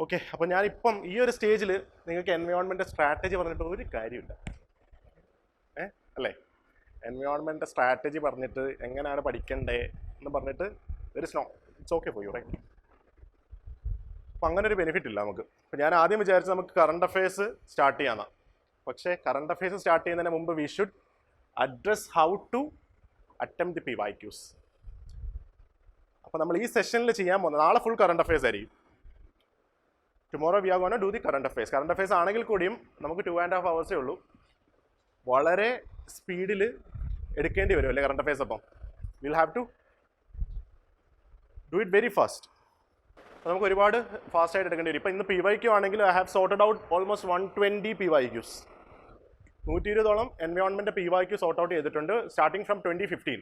Okay, അപ്പോൾ ഞാനിപ്പം ഈ ഒരു സ്റ്റേജിൽ നിങ്ങൾക്ക് എൻവയോൺമെൻറ്റ് സ്ട്രാറ്റജി പറഞ്ഞിട്ട് ഒരു കാര്യമില്ല, അല്ലേ? എൻവയോൺമെൻറ്റ് സ്ട്രാറ്റജി പറഞ്ഞിട്ട് എങ്ങനെയാണ് പഠിക്കണ്ടേ എന്ന് പറഞ്ഞിട്ട് it's okay for you, right? അപ്പം അങ്ങനെ ഒരു ബെനിഫിറ്റ് ഇല്ല നമുക്ക്. അപ്പം ഞാൻ ആദ്യം വിചാരിച്ചത് നമുക്ക് കറണ്ട് അഫയേഴ്സ് സ്റ്റാർട്ട് ചെയ്യാമെന്നാണ്. പക്ഷേ കറണ്ട് അഫയേഴ്സ് സ്റ്റാർട്ട് ചെയ്യുന്നതിന് മുമ്പ് we should address how to attempt the PYQs. അപ്പോൾ നമ്മൾ ഈ സെഷനിൽ ചെയ്യാൻ പോകുന്നത്, നാളെ ഫുൾ കറണ്ട് അഫയേഴ്സ് ആയിരിക്കും. Tomorrow we are gonna do the current affairs. Current affairs ആണെങ്കിൽ കൂടിയും നമുക്ക് 2.5 hours ഉള്ളൂ. വളരെ സ്പീഡിൽ എടുക്കേണ്ടി വരും അല്ലേ കറണ്ട് അഫയേഴ്സ്? അപ്പം will have to do it very fast. അപ്പോൾ നമുക്ക് ഒരുപാട് ഫാസ്റ്റായിട്ട് എടുക്കേണ്ടി വരും. ഇപ്പോൾ ഇന്ന് PYQ ആണെങ്കിൽ I have sorted out almost 120 PYQs. 120ഓളം എൻവയോൺമെൻറ്റ് PYQ സോർട്ട് ഔട്ട് ചെയ്തിട്ടുണ്ട് സ്റ്റാർട്ടിങ് ഫ്രം 2015.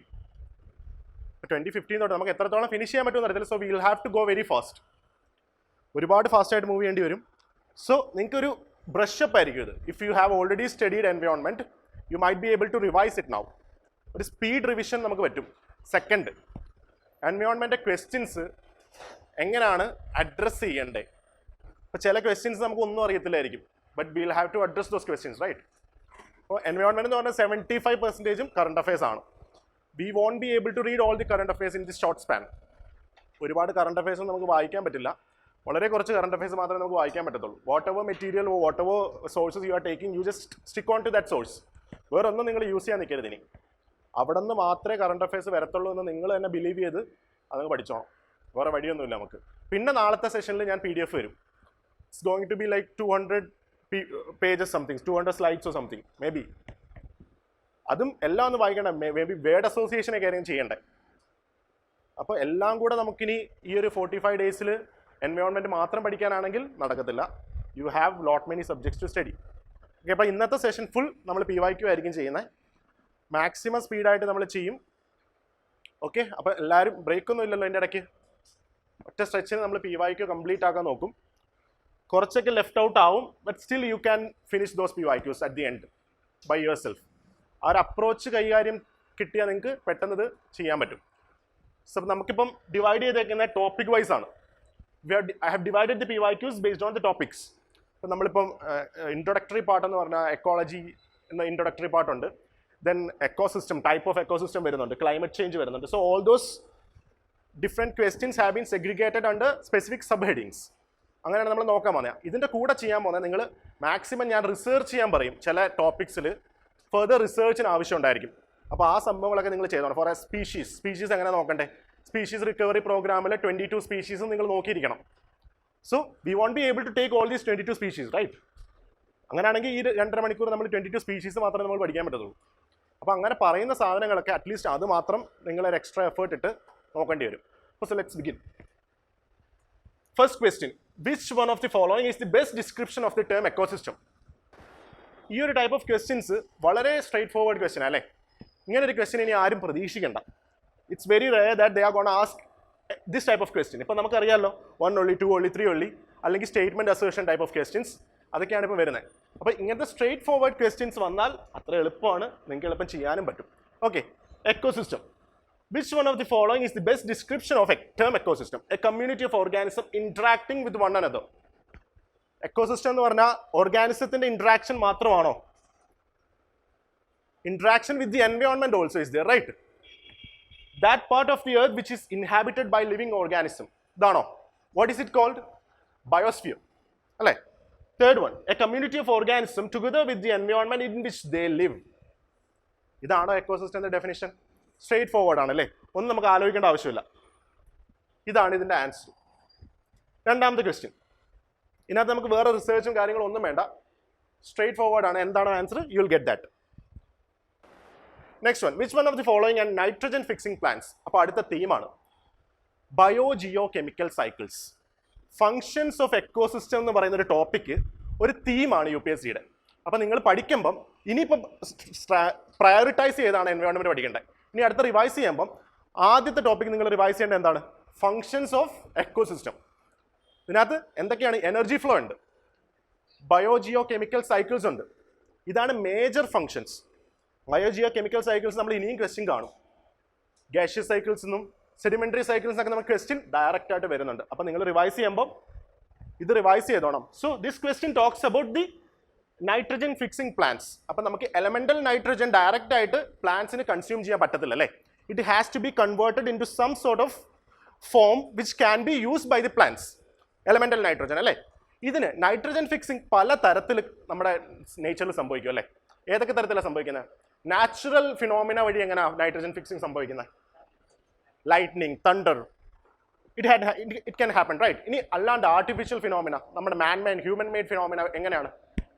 2015 തൊട്ട് നമുക്ക് എത്രത്തോളം ഫിനിഷ് ചെയ്യാൻ പറ്റുമെന്ന് അറിയത്തില്ല. So we will have to go very fast. ഒരുപാട് ഫാസ്റ്റായിട്ട് മൂവ് ചെയ്യേണ്ടി വരും. സോ നിങ്ങൾക്കൊരു ബ്രഷപ്പ് ആയിരിക്കും ഇത്. If you have already studied environment you might be able to revise it now. ഒരു സ്പീഡ് റിവിഷൻ നമുക്ക് പറ്റും. സെക്കൻഡ്, എൻവയോൺമെൻറ്റ് ക്വസ്റ്റ്യൻസ് എങ്ങനെയാണ് അഡ്രസ്സ് ചെയ്യേണ്ടത്. ഇപ്പോൾ ചില ക്വസ്റ്റ്യൻസ് നമുക്ക് ഒന്നും അറിയത്തില്ലായിരിക്കും, but will have to address those questions, right? അപ്പോൾ എൻവയോൺമെൻറ്റ് എന്ന് പറഞ്ഞാൽ 75% കറണ്ട് അഫയേഴ്സ് ആണ്. We won't be able to read all the current affairs in the short span. ഒരുപാട് കറണ്ട് അഫയേഴ്സ് നമുക്ക് വായിക്കാൻ പറ്റില്ല. വളരെ കുറച്ച് കറണ്ട് അഫയേഴ്സ് മാത്രമേ നമുക്ക് വായിക്കാൻ പറ്റത്തുള്ളൂ. Whatever material, whatever sources you are taking, you just stick on to that source. വേറെ ഒന്നും നിങ്ങൾ യൂസ് ചെയ്യാൻ നിൽക്കരുത്. ഇനി അവിടെ നിന്ന് മാത്രമേ കറണ്ട് അഫയേഴ്സ് വരത്തുള്ളൂ എന്ന് നിങ്ങൾ തന്നെ ബിലീവ് ചെയ്ത് അതങ്ങ് പഠിച്ചോണം. വേറെ വഴിയൊന്നുമില്ല നമുക്ക്. പിന്നെ നാളത്തെ സെഷനിൽ ഞാൻ PDF വരും. It's going to be like 200 pages something, 200 slides or something maybe. അതും എല്ലാം ഒന്ന് വായിക്കേണ്ട. മേ ബി വേർഡ് അസോസിയേഷനൊക്കെ ആയിരിക്കും ചെയ്യേണ്ടത്. അപ്പോൾ എല്ലാം കൂടെ നമുക്കിനി ഈ ഒരു 45 days എൻവയോൺമെൻറ്റ് മാത്രം പഠിക്കാനാണെങ്കിൽ നടക്കത്തില്ല. You have lot many subjects to study. Okay, അപ്പോൾ ഇന്നത്തെ സെഷൻ ഫുൾ നമ്മൾ PYQ ആയിരിക്കും ചെയ്യുന്നത്. മാക്സിമം സ്പീഡായിട്ട് നമ്മൾ ചെയ്യും. ഓക്കെ, അപ്പോൾ എല്ലാവരും ബ്രേക്കൊന്നും ഇല്ലല്ലോ എൻ്റെ ഇടയ്ക്ക്. ഒറ്റ സ്ട്രെച്ചിന് നമ്മൾ PYQ കംപ്ലീറ്റ് ആക്കാൻ നോക്കും. കുറച്ചൊക്കെ ലെഫ്റ്റ് ഔട്ട് ആവും, but still you can finish those PYQs at the end by yourself. ആ ഒരു അപ്രോച്ച് കൈകാര്യം കിട്ടിയാൽ നിങ്ങൾക്ക് പെട്ടെന്ന് ഇത് ചെയ്യാൻ പറ്റും. സോ നമുക്കിപ്പം ഡിവൈഡ് ചെയ്തേക്കുന്ന ടോപ്പിക് വൈസ് ആണ്. I have divided the PYQs based on the topics. അപ്പോൾ നമ്മളിപ്പം ഇൻട്രൊഡക്ടറി പാർട്ട് എന്ന് പറഞ്ഞാൽ എക്കോളജി എന്ന ഇൻട്രൊഡക്ടറി പാർട്ടുണ്ട്. Then ecosystem, type of ecosystem വരുന്നുണ്ട്, ക്ലൈമറ്റ് ചേഞ്ച് വരുന്നുണ്ട്. So all those different questions have been segregated under specific sub headings. അങ്ങനെയാണ് നമ്മൾ നോക്കാൻ പോകുന്നത്. ഇതിൻ്റെ കൂടെ ചെയ്യാൻ പോകുന്നത് നിങ്ങൾ മാക്സിമം ഞാൻ റിസർച്ച് ചെയ്യാൻ പറയും. ചില ടോപ്പിക്സിൽ ഫെർദർ റിസർച്ചിന് ആവശ്യം ഉണ്ടായിരിക്കും. അപ്പോൾ ആ സംഭവങ്ങളൊക്കെ നിങ്ങൾ ചെയ്തോണം. ഫോർ എ സ്പീഷീസ് എങ്ങനെ നോക്കണ്ടേ, സ്പീഷീസ് റിക്കവറി പ്രോഗ്രാമിൽ 22 സ്പീഷീസും നിങ്ങൾ നോക്കിയിരിക്കണം. So we won't be able to take all these 22 species, right? അങ്ങനെയാണെങ്കിൽ ഈ 2.5 മണിക്കൂർ നമ്മൾ 22 സ്പീഷീസ് മാത്രമേ നമ്മൾ പഠിക്കാൻ പറ്റത്തുള്ളൂ. അപ്പോൾ അങ്ങനെ പറയുന്ന സാധനങ്ങളൊക്കെ അറ്റ്ലീസ്റ്റ് അത് മാത്രം നിങ്ങളൊരു എക്സ്ട്രാ എഫേർട്ട് ഇട്ട് നോക്കേണ്ടി വരും. So let's begin. First question, which one of the following is the best description of the term ecosystem? ഈ ഒരു ടൈപ്പ് ഓഫ് ക്വസ്റ്റ്യൻസ് വളരെ സ്ട്രൈറ്റ് ഫോർവേഡ് ക്വസ്റ്റ്യൻ അല്ലേ? ഇങ്ങനെ ഒരു ക്വസ്റ്റ്യൻ ഇനി ആരും പ്രതീക്ഷിക്കേണ്ട. It's very rare that they are going to ask this type of question. ഇപ്പോൾ നമുക്കറിയാമല്ലോ 1 only, 2 only, 3 only, അല്ലെങ്കിൽ statement assertion type of questions, അതൊക്കെയാണ് ഇപ്പോൾ വരുന്നത്. അപ്പോൾ ഇങ്ങനത്തെ സ്ട്രേറ്റ് ഫോർവേഡ് ക്വസ്റ്റ്യൻസ് വന്നാൽ അത്ര എളുപ്പമാണ്, നിങ്ങൾക്ക് എളുപ്പം ചെയ്യാനും പറ്റും. Okay, ecosystem. Which one of the following is the best description of a term ecosystem? A community of organism interacting with one another. Ecosystem എന്ന് പറഞ്ഞാൽ ഓർഗാനിസത്തിൻ്റെ ഇൻട്രാക്ഷൻ മാത്രമാണോ? Interaction with the environment also is there, right? That part of the earth which is inhabited by living organism. Dano. What is it called? Biosphere. Alle. Third one, a community of organism together with the environment in which they live. ഇതാണ് എക്കോസിസ്റ്റത്തിന്റെ definition. Straight forward ആണ് അല്ലേ? ഒന്നും നമുക്ക് ആലോചിക്കേണ്ട ആവശ്യമില്ല. ഇതാണ് ഇതിന്റെ answer. രണ്ടാമത്തെ ക്വസ്റ്റ്യൻ. ഇതിനകത്ത് നമുക്ക് വേറെ റിസർച്ചും കാര്യങ്ങളും ഒന്നും വേണ്ട. സ്ട്രേറ്റ് ഫോർവേഡ് ആണ്. എന്താണ് answer? You will get that. Next one, which one of the following and nitrogen fixing plants? അപ്പോൾ അടുത്ത തീമാണ് biochemical cycles. Functions of ecosystem എന്ന് പറയുന്ന ഒരു ടോപ്പിക്ക്, ഒരു തീമാണ് UPSCയുടെ. അപ്പോൾ നിങ്ങൾ പഠിക്കുമ്പം ഇനിയിപ്പം പ്രയോറിറ്റൈസ് ചെയ്താണ് എൻവയോൺമെൻറ്റ് പഠിക്കേണ്ടത്. ഇനി അടുത്ത റിവൈസ് ചെയ്യുമ്പം ആദ്യത്തെ ടോപ്പിക്ക് നിങ്ങൾ റിവൈസ് ചെയ്യേണ്ടത് എന്താണ്? Functions of ecosystem. ഇതിനകത്ത് എന്തൊക്കെയാണ്? എനർജി ഫ്ലോ ഉണ്ട്, ബയോ കെമിക്കൽ സൈക്കിൾസ് ഉണ്ട്. ഇതാണ് മേജർ ഫങ്ഷൻസ്. കെമിക്കൽ സൈക്കിൾസ് നമ്മൾ ഇനിയും ക്വസ്റ്റ്യൻ കാണും. ഗ്യാഷ്യസ് സൈക്കിൾസ് എന്നും സെഡിമെന്ററി സൈക്കിൾസ് ഒക്കെ നമുക്ക് ക്വസ്റ്റ്യൻ ഡയറക്റ്റ് ആയിട്ട് വരുന്നുണ്ട്. അപ്പോൾ നിങ്ങൾ റിവൈസ് ചെയ്യുമ്പോൾ ഇത് റിവൈസ് ചെയ്തോണം. So this question talks about the nitrogen fixing plants. അപ്പം നമുക്ക് എലമെന്റൽ നൈട്രജൻ ഡയറക്റ്റ് ആയിട്ട് പ്ലാന്റ്സിന് കൺസ്യൂം ചെയ്യാൻ പറ്റത്തില്ല അല്ലേ. It has to be converted into some sort of form which can be used by the plants. Elemental nitrogen അല്ലേ. ഇതിന് nitrogen fixing പല തരത്തിൽ നമ്മുടെ നേച്ചറിൽ സംഭവിക്കും അല്ലേ. ഏതൊക്കെ തരത്തിലാണ് സംഭവിക്കുന്നത്? നാച്ചുറൽ ഫിനോമിന വഴി എങ്ങനെയാണ് നൈട്രജൻ ഫിക്സിംഗ് സംഭവിക്കുന്നത്? Lightning, thunder, it can happen right. ഇനി അല്ലാണ്ട് ആർട്ടിഫിഷ്യൽ ഫിനോമിന, നമ്മുടെ ഹ്യൂമൻ മെയ്ഡ് ഫിനോമിന എങ്ങനെയാണ്?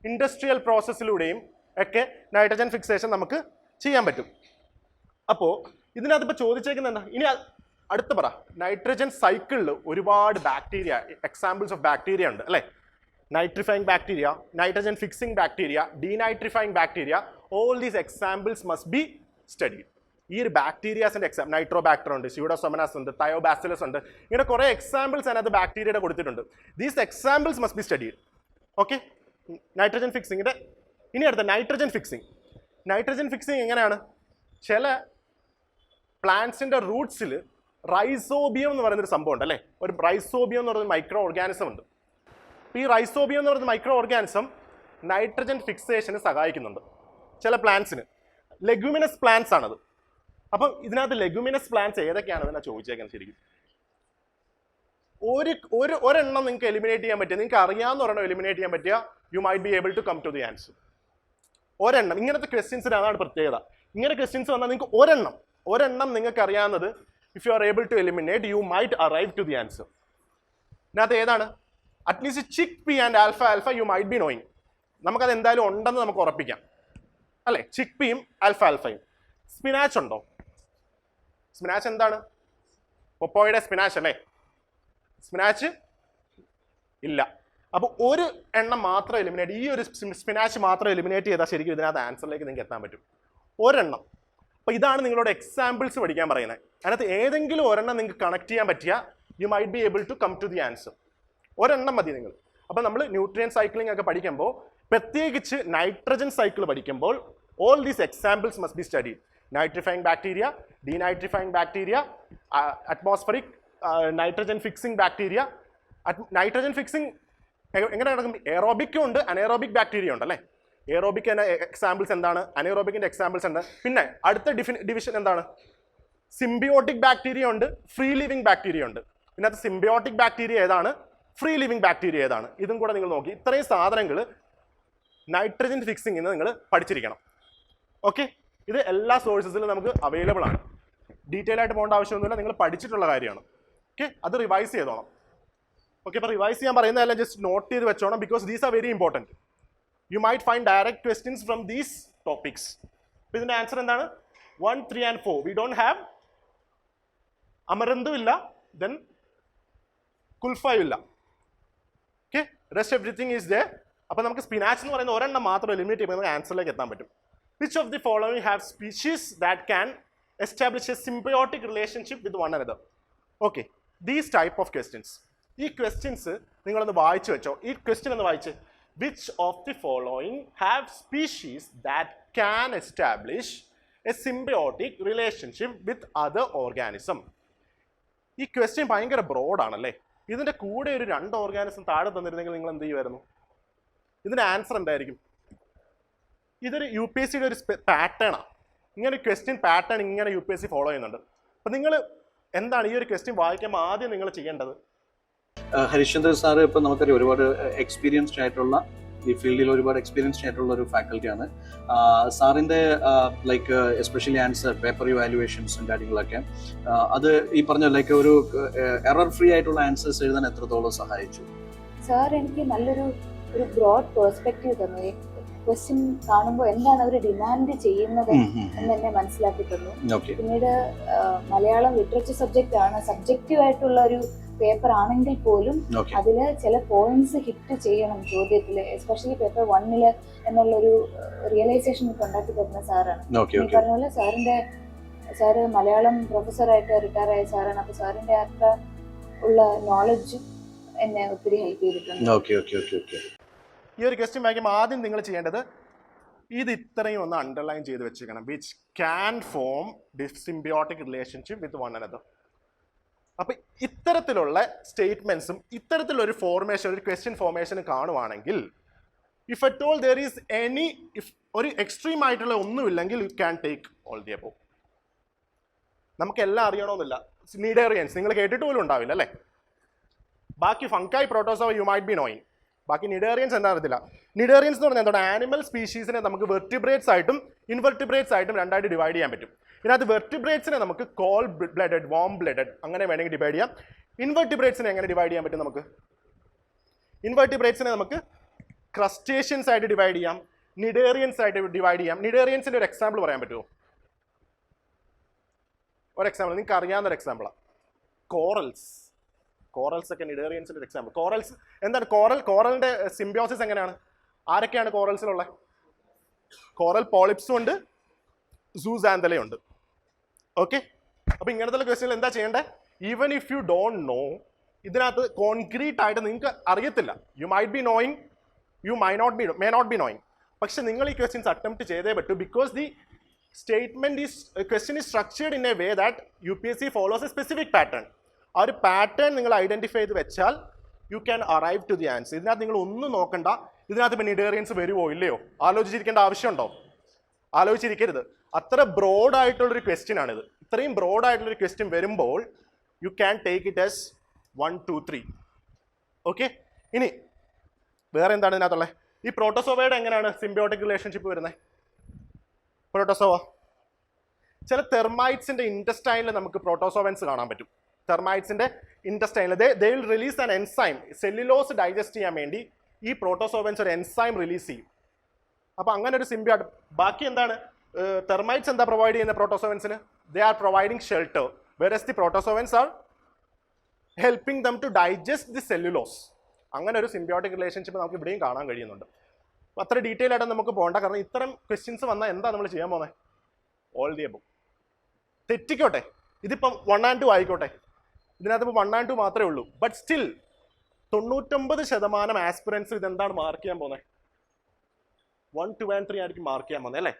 ഇൻഡസ്ട്രിയൽ പ്രോസസ്സിലൂടെയും ഒക്കെ നൈട്രജൻ ഫിക്സേഷൻ നമുക്ക് ചെയ്യാൻ പറ്റും. അപ്പോൾ ഇതിനകത്ത് ഇപ്പോൾ ചോദിച്ചേക്കുന്നത് എന്താ? ഇനി അടുത്ത പറ, നൈട്രജൻ സൈക്കിളിൽ ഒരുപാട് ബാക്ടീരിയ, എക്സാമ്പിൾസ് ഓഫ് ബാക്ടീരിയ ഉണ്ട് അല്ലേ. Nitrifying bacteria, nitrogen fixing bacteria, denitrifying bacteria, all these examples must be studied. ഈ ഒരു ബാക്ടീരിയാസിൻ്റെ നൈട്രോബാക്ടർ ഉണ്ട്, സ്യൂഡോസോമനാസ് ഉണ്ട്, തയോബാസിലസ് ഉണ്ട്, ഇങ്ങനെ കുറേ എക്സാമ്പിൾസ് അതിനകത്ത് ബാക്ടീരിയയുടെ കൊടുത്തിട്ടുണ്ട്. These examples must be studied. Okay, nitrogen ഫിക്സിങ്ങിൻ്റെ. ഇനി അടുത്ത നൈട്രജൻ ഫിക്സിങ്. നൈട്രജൻ ഫിക്സിങ് എങ്ങനെയാണ്? ചില പ്ലാന്റ്സിൻ്റെ റൂട്ട്സിൽ റൈസോബിയം എന്ന് പറയുന്നൊരു സംഭവം ഉണ്ട് അല്ലേ. ഒരു റൈസോബിയം എന്ന് പറയുന്ന മൈക്രോ ഓർഗാനിസം ഉണ്ട്. ഈ റൈസോബിയം എന്ന് പറയുന്ന മൈക്രോ ഓർഗാനിസം നൈട്രജൻ ഫിക്സേഷന് സഹായിക്കുന്നുണ്ട് ചില പ്ലാന്റ്സിന്. ലെഗ്യൂമിനസ് പ്ലാന്റ്സ് ആണത്. അപ്പം ഇതിനകത്ത് ലെഗ്യൂമിനസ് പ്ലാന്റ്സ് ഏതൊക്കെയാണ് എന്നാ ചോദിച്ചേക്കുന്നത് ശരിക്കും. ഒരെണ്ണം നിങ്ങൾക്ക് എലിമിനേറ്റ് ചെയ്യാൻ പറ്റിയ, നിങ്ങൾക്ക് അറിയാവുന്ന ഒരെണ്ണം എലിമിനേറ്റ് ചെയ്യാൻ പറ്റിയ, you might be able to come to the answer. ഒരെണ്ണം. ഇങ്ങനത്തെ ക്വസ്റ്റ്യൻസിന് അതാണ് പ്രത്യേകത. ഇങ്ങനെ ക്വസ്റ്റ്യൻസ് വന്നാൽ നിങ്ങൾക്ക് ഒരെണ്ണം നിങ്ങൾക്ക് അറിയാവുന്നത്, if you are able to eliminate, you might arrive to the answer. ഇതിനകത്ത് ഏതാണ്? At least chickpea and alpha you might be knowing. നമുക്കത് എന്തായാലും ഉണ്ടെന്ന് നമുക്ക് ഉറപ്പിക്കാം അല്ലേ. ചിക്ക് പിയും ആൽഫയും. സ്പിനാച്ച് ഉണ്ടോ? സ്പിനാച്ച് എന്താണ്? പൊപ്പോയുടെ സ്പിനാച്ച് അല്ലേ. സ്പിനാച്ച് ഇല്ല. അപ്പോൾ ഒരു എണ്ണം മാത്രം എലിമിനേറ്റ്, ഈ ഒരു സ്പിനാച്ച് മാത്രം എലിമിനേറ്റ് ചെയ്താൽ ശരിക്കും ഇതിനകത്ത് ആൻസറിലേക്ക് നിങ്ങൾക്ക് എത്താൻ പറ്റും. ഒരെണ്ണം. അപ്പോൾ ഇതാണ് നിങ്ങളോട് എക്സാമ്പിൾസ് പഠിക്കാൻ പറയുന്നത്. അതിനകത്ത് ഏതെങ്കിലും ഒരെണ്ണം നിങ്ങൾക്ക് കണക്ട് ചെയ്യാൻ പറ്റിയ, you might be able to come to the answer. ഒരെണ്ണം മതി നിങ്ങൾ. അപ്പോൾ നമ്മൾ ന്യൂട്രിയൻ സൈക്ലിംഗ് ഒക്കെ പഠിക്കുമ്പോൾ, പ്രത്യേകിച്ച് നൈട്രജൻ സൈക്കിൾ പഠിക്കുമ്പോൾ, all these examples must be studied. Nitrifying bacteria, denitrifying bacteria, atmospheric nitrogen fixing bacteria. Nitrogen fixing എങ്ങനെ നടക്കും? എയറോബിക്കും ഉണ്ട്, അനേറോബിക് ബാക്ടീരിയ ഉണ്ട് അല്ലേ. എയറോബിക് എക്സാമ്പിൾസ് എന്താണ്? അനേറോബിക്കിൻ്റെ എക്സാമ്പിൾസ് ഉണ്ട്. പിന്നെ അടുത്ത ഡിവിഷൻ എന്താണ്? സിംബിയോട്ടിക് ബാക്ടീരിയ ഉണ്ട്, ഫ്രീ ലിവിങ് ബാക്ടീരിയ ഉണ്ട്. ഇതിനകത്ത് സിംബിയോട്ടിക് ബാക്ടീരിയ ഏതാണ്, ഫ്രീ ലിവിങ് ബാക്ടീരിയ ഏതാണ്, ഇതും കൂടെ നിങ്ങൾ നോക്കി. ഇത്രയും സാധനങ്ങൾ നൈട്രജൻ ഫിക്സിംഗ് നിങ്ങൾ പഠിച്ചിരിക്കണം. ഓക്കെ, ഇത് എല്ലാ സോഴ്സസിലും നമുക്ക് അവൈലബിൾ ആണ്. ഡീറ്റെയിൽ ആയിട്ട് പോകേണ്ട ആവശ്യമൊന്നുമില്ല, നിങ്ങൾ പഠിച്ചിട്ടുള്ള കാര്യമാണ്. ഓക്കെ, അത് റിവൈസ് ചെയ്തോണം. ഓക്കെ, അപ്പോൾ റിവൈസ് ചെയ്യാൻ പറയുന്നതെല്ലാം ജസ്റ്റ് നോട്ട് ചെയ്ത് വെച്ചോണം, because these are very important. You might find direct questions from these topics. അപ്പോൾ ഇതിൻ്റെ ആൻസർ എന്താണ്? 1, 3 and 4. We don't have amaranth ഇല്ല, ദെൻ കുൽഫയും ഇല്ല. Okay, rest everything is there. അപ്പോൾ നമുക്ക് സ്പിനാച്ച് എന്ന് പറയുന്ന ഒരെണ്ണം മാത്രം എലിമിനേറ്റ് ചെയ്യുമ്പോൾ നമുക്ക് ആൻസറിലേക്ക് എത്താൻ പറ്റും. Which of the following have species that can establish A symbiotic relationship with one another? Okay, these type of questions. ഈ ക്വസ്റ്റ്യൻസ് നിങ്ങളൊന്ന് വായിച്ചു വെച്ചോ. ഈ ക്വസ്റ്റ്യൻ ഒന്ന് വായിച്ച്, which of the following have species that can establish A symbiotic relationship with other organism? ഈ question ഭയങ്കര ബ്രോഡാണല്ലേ. ഇതിൻ്റെ കൂടെ ഒരു 2 ഓർഗാനിസം താഴെ തന്നിരുന്നെങ്കിൽ നിങ്ങൾ എന്ത് ചെയ്യുമായിരുന്നു? ഇതിൻ്റെ ആൻസർ എന്തായിരിക്കും? ഇതൊരു UPSC ഒരു പാറ്റേണാണ്. ഇങ്ങനെ ക്വസ്റ്റ്യൻ പാറ്റേൺ ഇങ്ങനെ UPSC ഫോളോ ചെയ്യുന്നുണ്ട്. അപ്പം നിങ്ങൾ എന്താണ് ഈ ഒരു ക്വസ്റ്റ്യൻ വായിക്കുമ്പോൾ ആദ്യം നിങ്ങൾ ചെയ്യേണ്ടത്? ഹരിശ്ചന്ദ്രൻ സാറ് ഇപ്പം നമുക്കറിയാം ഒരുപാട് എക്സ്പീരിയൻസ്ഡ് ആയിട്ടുള്ള, ഈ ഫീൽഡിൽ ഒരുപാട് എക്സ്പീരിയൻസ്ഡ് ആയിട്ടുള്ള ഒരു ഫാക്കൽറ്റിയാണ്. സാറിൻ്റെ ലൈക്ക് എസ്പെഷ്യലി ആൻസർ പേപ്പർ ഇവാലുവേഷൻസും കാര്യങ്ങളൊക്കെ, അത് ഈ പറഞ്ഞ ലൈക്ക് ഒരു എറർ ഫ്രീ ആയിട്ടുള്ള ആൻസേഴ്സ് എഴുതാൻ എത്രത്തോളം സഹായിച്ചു? സാർ എനിക്ക് നല്ലൊരു ബ്രോഡ് പെർസ്പെക്റ്റീവ് തന്നു. ക്വസ്റ്റ്യൻ കാണുമ്പോൾ എന്താണ് അവർ ഡിമാൻഡ് ചെയ്യുന്നത് എന്ന് എന്നെ മനസ്സിലാക്കി തന്നു. പിന്നീട് മലയാളം ലിറ്ററേച്ചർ സബ്ജക്റ്റ് ആണ്, സബ്ജക്റ്റീവ് ആയിട്ടുള്ള ഒരു പേപ്പർ ആണെങ്കിൽ പോലും അതില് ചില പോയിന്റ്സ് ഹിറ്റ് ചെയ്യണം ചോദ്യത്തില്, എസ്പെഷ്യലി പേപ്പർ 1 എന്നുള്ളൊരു റിയലൈസേഷൻ ഉണ്ടാക്കി തരുന്ന സാറാണ്. ഈ പറഞ്ഞ പോലെ സാറ് മലയാളം പ്രൊഫസറായിട്ട് റിട്ടയർ ആയ സാറാണ്. അപ്പൊ സാറിന്റെ അത്ര ഉള്ള നോളജ് എന്നെ ഒത്തിരി ഹെൽപ്പ് ചെയ്തിട്ടുണ്ട്. ഈ ഒരു ക്വസ്റ്റ്യൻ വായിക്കുമ്പോൾ ആദ്യം നിങ്ങൾ ചെയ്യേണ്ടത് ഇത് ഇത്രയും ഒന്ന് അണ്ടർലൈൻ ചെയ്ത് വെച്ചേക്കണം. Which can form symbiotic relationship with one another. അപ്പം ഇത്തരത്തിലുള്ള സ്റ്റേറ്റ്മെൻറ്റ്സും ഇത്തരത്തിലൊരു ഫോർമേഷൻ, ഒരു ക്വസ്റ്റ്യൻ ഫോർമേഷനും കാണുവാണെങ്കിൽ if at all there is any, if ഒരു എക്സ്ട്രീം ആയിട്ടുള്ള ഒന്നുമില്ലെങ്കിൽ you can take all the above. നമുക്കെല്ലാം അറിയണമെന്നില്ല. നിഡേറിയൻസ് നിങ്ങൾ കേട്ടിട്ട് പോലും ഉണ്ടാവില്ല അല്ലേ? ബാക്കി fungi protozoa you might be knowing. ബാക്കി നിഡേറിയൻസ് എന്താ അറിയത്തില്ല. നിഡേറിയൻസ് എന്ന് പറഞ്ഞാൽ എന്താണ്? ആനിമൽ സ്പീഷീസിനെ നമുക്ക് വെർട്ടിബ്രേറ്റ്സ് ആയിട്ടും ഇൻവെർട്ടിബ്രേറ്റ്സ് ആയിട്ടും രണ്ടായിട്ട് ഡിവൈഡ് ചെയ്യാൻ പറ്റും. ഇതിനകത്ത് വെർട്ടിബ്രേറ്റ്സിനെ നമുക്ക് കോൾ ബ്ലഡഡ്, വാം ബ്ലഡഡ് അങ്ങനെ വേണമെങ്കിൽ ഡിവൈഡ് ചെയ്യാം. ഇൻവെർട്ടിബ്രേറ്റ്സിനെ എങ്ങനെ ഡിവൈഡ് ചെയ്യാൻ പറ്റും നമുക്ക്? ഇൻവെർട്ടിബ്രേറ്റ്സിനെ നമുക്ക് ക്രസ്റ്റേഷ്യൻസ് ആയിട്ട് ഡിവൈഡ് ചെയ്യാം, നിഡേറിയൻസ് ആയിട്ട് ഡിവൈഡ് ചെയ്യാം. നിഡേറിയൻസിൻ്റെ ഒരു എക്സാമ്പിൾ പറയാൻ പറ്റുമോ? ഒരു എക്സാമ്പിൾ നിങ്ങൾക്ക് അറിയാവുന്ന ഒരു എക്സാമ്പിളാണ് കോറൽസ്. കോറൽസ് ഒക്കെ നിഡേറിയൻസിൻ്റെ ഒരു എക്സാമ്പിൾ. കോറൽസ് എന്താണ്? കോറലിൻ്റെ സിംബിയോസിസ് എങ്ങനെയാണ്? ആരൊക്കെയാണ് കോറൽസിലുള്ളത്? കോറൽ പോളിപ്സും ഉണ്ട്, സൂസാന്തലയും ഉണ്ട്. ഓക്കെ, അപ്പോൾ ഇങ്ങനത്തെ ക്വസ്റ്റ്യൻ എന്താ ചെയ്യേണ്ടത്? Even if you don't know, ഇതിനകത്ത് കോൺക്രീറ്റ് ആയിട്ട് നിങ്ങൾക്ക് അറിയത്തില്ല. You might be knowing, you may not be knowing. പക്ഷെ നിങ്ങൾ ഈ ക്വസ്റ്റ്യൻസ് അറ്റംപ്റ്റ് ചെയ്തേ പറ്റൂ. Because the question is structured in a way that UPSC follows a specific pattern. ആ ഒരു പാറ്റേൺ നിങ്ങൾ ഐഡന്റിഫൈ ചെയ്ത് വെച്ചാൽ you can arrive to the answer. ഇതിനകത്ത് നിങ്ങൾ ഒന്നും നോക്കണ്ട. ഇതിനകത്ത് ഇപ്പോൾ നിഡേറിയൻസ് വരുമോ ഇല്ലയോ ആലോചിച്ചിരിക്കേണ്ട ആവശ്യമുണ്ടോ? ആലോചിച്ചിരിക്കരുത്. അത്ര ബ്രോഡ് ആയിട്ടുള്ളൊരു ക്വസ്റ്റ്യൻ ആണിത്. ഇത്രയും ബ്രോഡ് ആയിട്ടുള്ളൊരു ക്വസ്റ്റ്യൻ വരുമ്പോൾ U can take it as 1, 2, 3. Okay, ഇനി വേറെ എന്താണ് ഇതിനകത്തുള്ളത്? ഈ പ്രോട്ടോസോവയുടെ എങ്ങനെയാണ് സിംബിയോട്ടിക് റിലേഷൻഷിപ്പ് വരുന്നത്? പ്രോട്ടോസോവ ചില തെർമൈറ്റ്സിന്റെ ഇൻറ്റസ്റ്റൈനിൽ നമുക്ക് പ്രോട്ടോസോവൻസ് കാണാൻ പറ്റും. തെർമൈറ്റ്സിന്റെ ഇൻറ്റസ്റ്റൈനിൽ they will release an enzyme. Cellulose digest ചെയ്യാൻ വേണ്ടി ഈ പ്രോട്ടോസോവൻസ് ഒരു എൻസൈം റിലീസ് ചെയ്യും. അപ്പോൾ അങ്ങനെ ഒരു സിംബിയോട്ട്. ബാക്കി എന്താണ്? തെർമൈറ്റ്സ് എന്താ പ്രൊവൈഡ് ചെയ്യുന്ന പ്രോട്ടോസോവൻസിന്? They are providing shelter, whereas the protozoans are helping them to digest the cellulose. അങ്ങനെ ഒരു സിംബിയോട്ടിക് റിലേഷൻഷിപ്പ് നമുക്ക് ഇവിടെയും കാണാൻ കഴിയുന്നുണ്ട്. അപ്പോൾ അത്ര ഡീറ്റെയിൽ ആയിട്ട് നമുക്ക് പോകണ്ട. കാരണം ഇത്തരം ക്വസ്റ്റ്യൻസ് വന്നാൽ എന്താ നമ്മൾ ചെയ്യാൻ പോകുന്നത്? All the above. തെറ്റിക്കോട്ടെ, ഇതിപ്പം 1 and 2 ആയിക്കോട്ടെ. ഇതിനകത്ത് ഇപ്പോൾ 1 and 2 മാത്രമേ ഉള്ളൂ. ബട്ട് സ്റ്റിൽ 99% ആസ്പിറൻസ് ഇതെന്താണ് മാർക്ക് ചെയ്യാൻ പോകുന്നത്? 1, 2 and 3 ആയിരിക്കും മാർക്ക് ചെയ്യാൻ പോകുന്നത് അല്ലേ?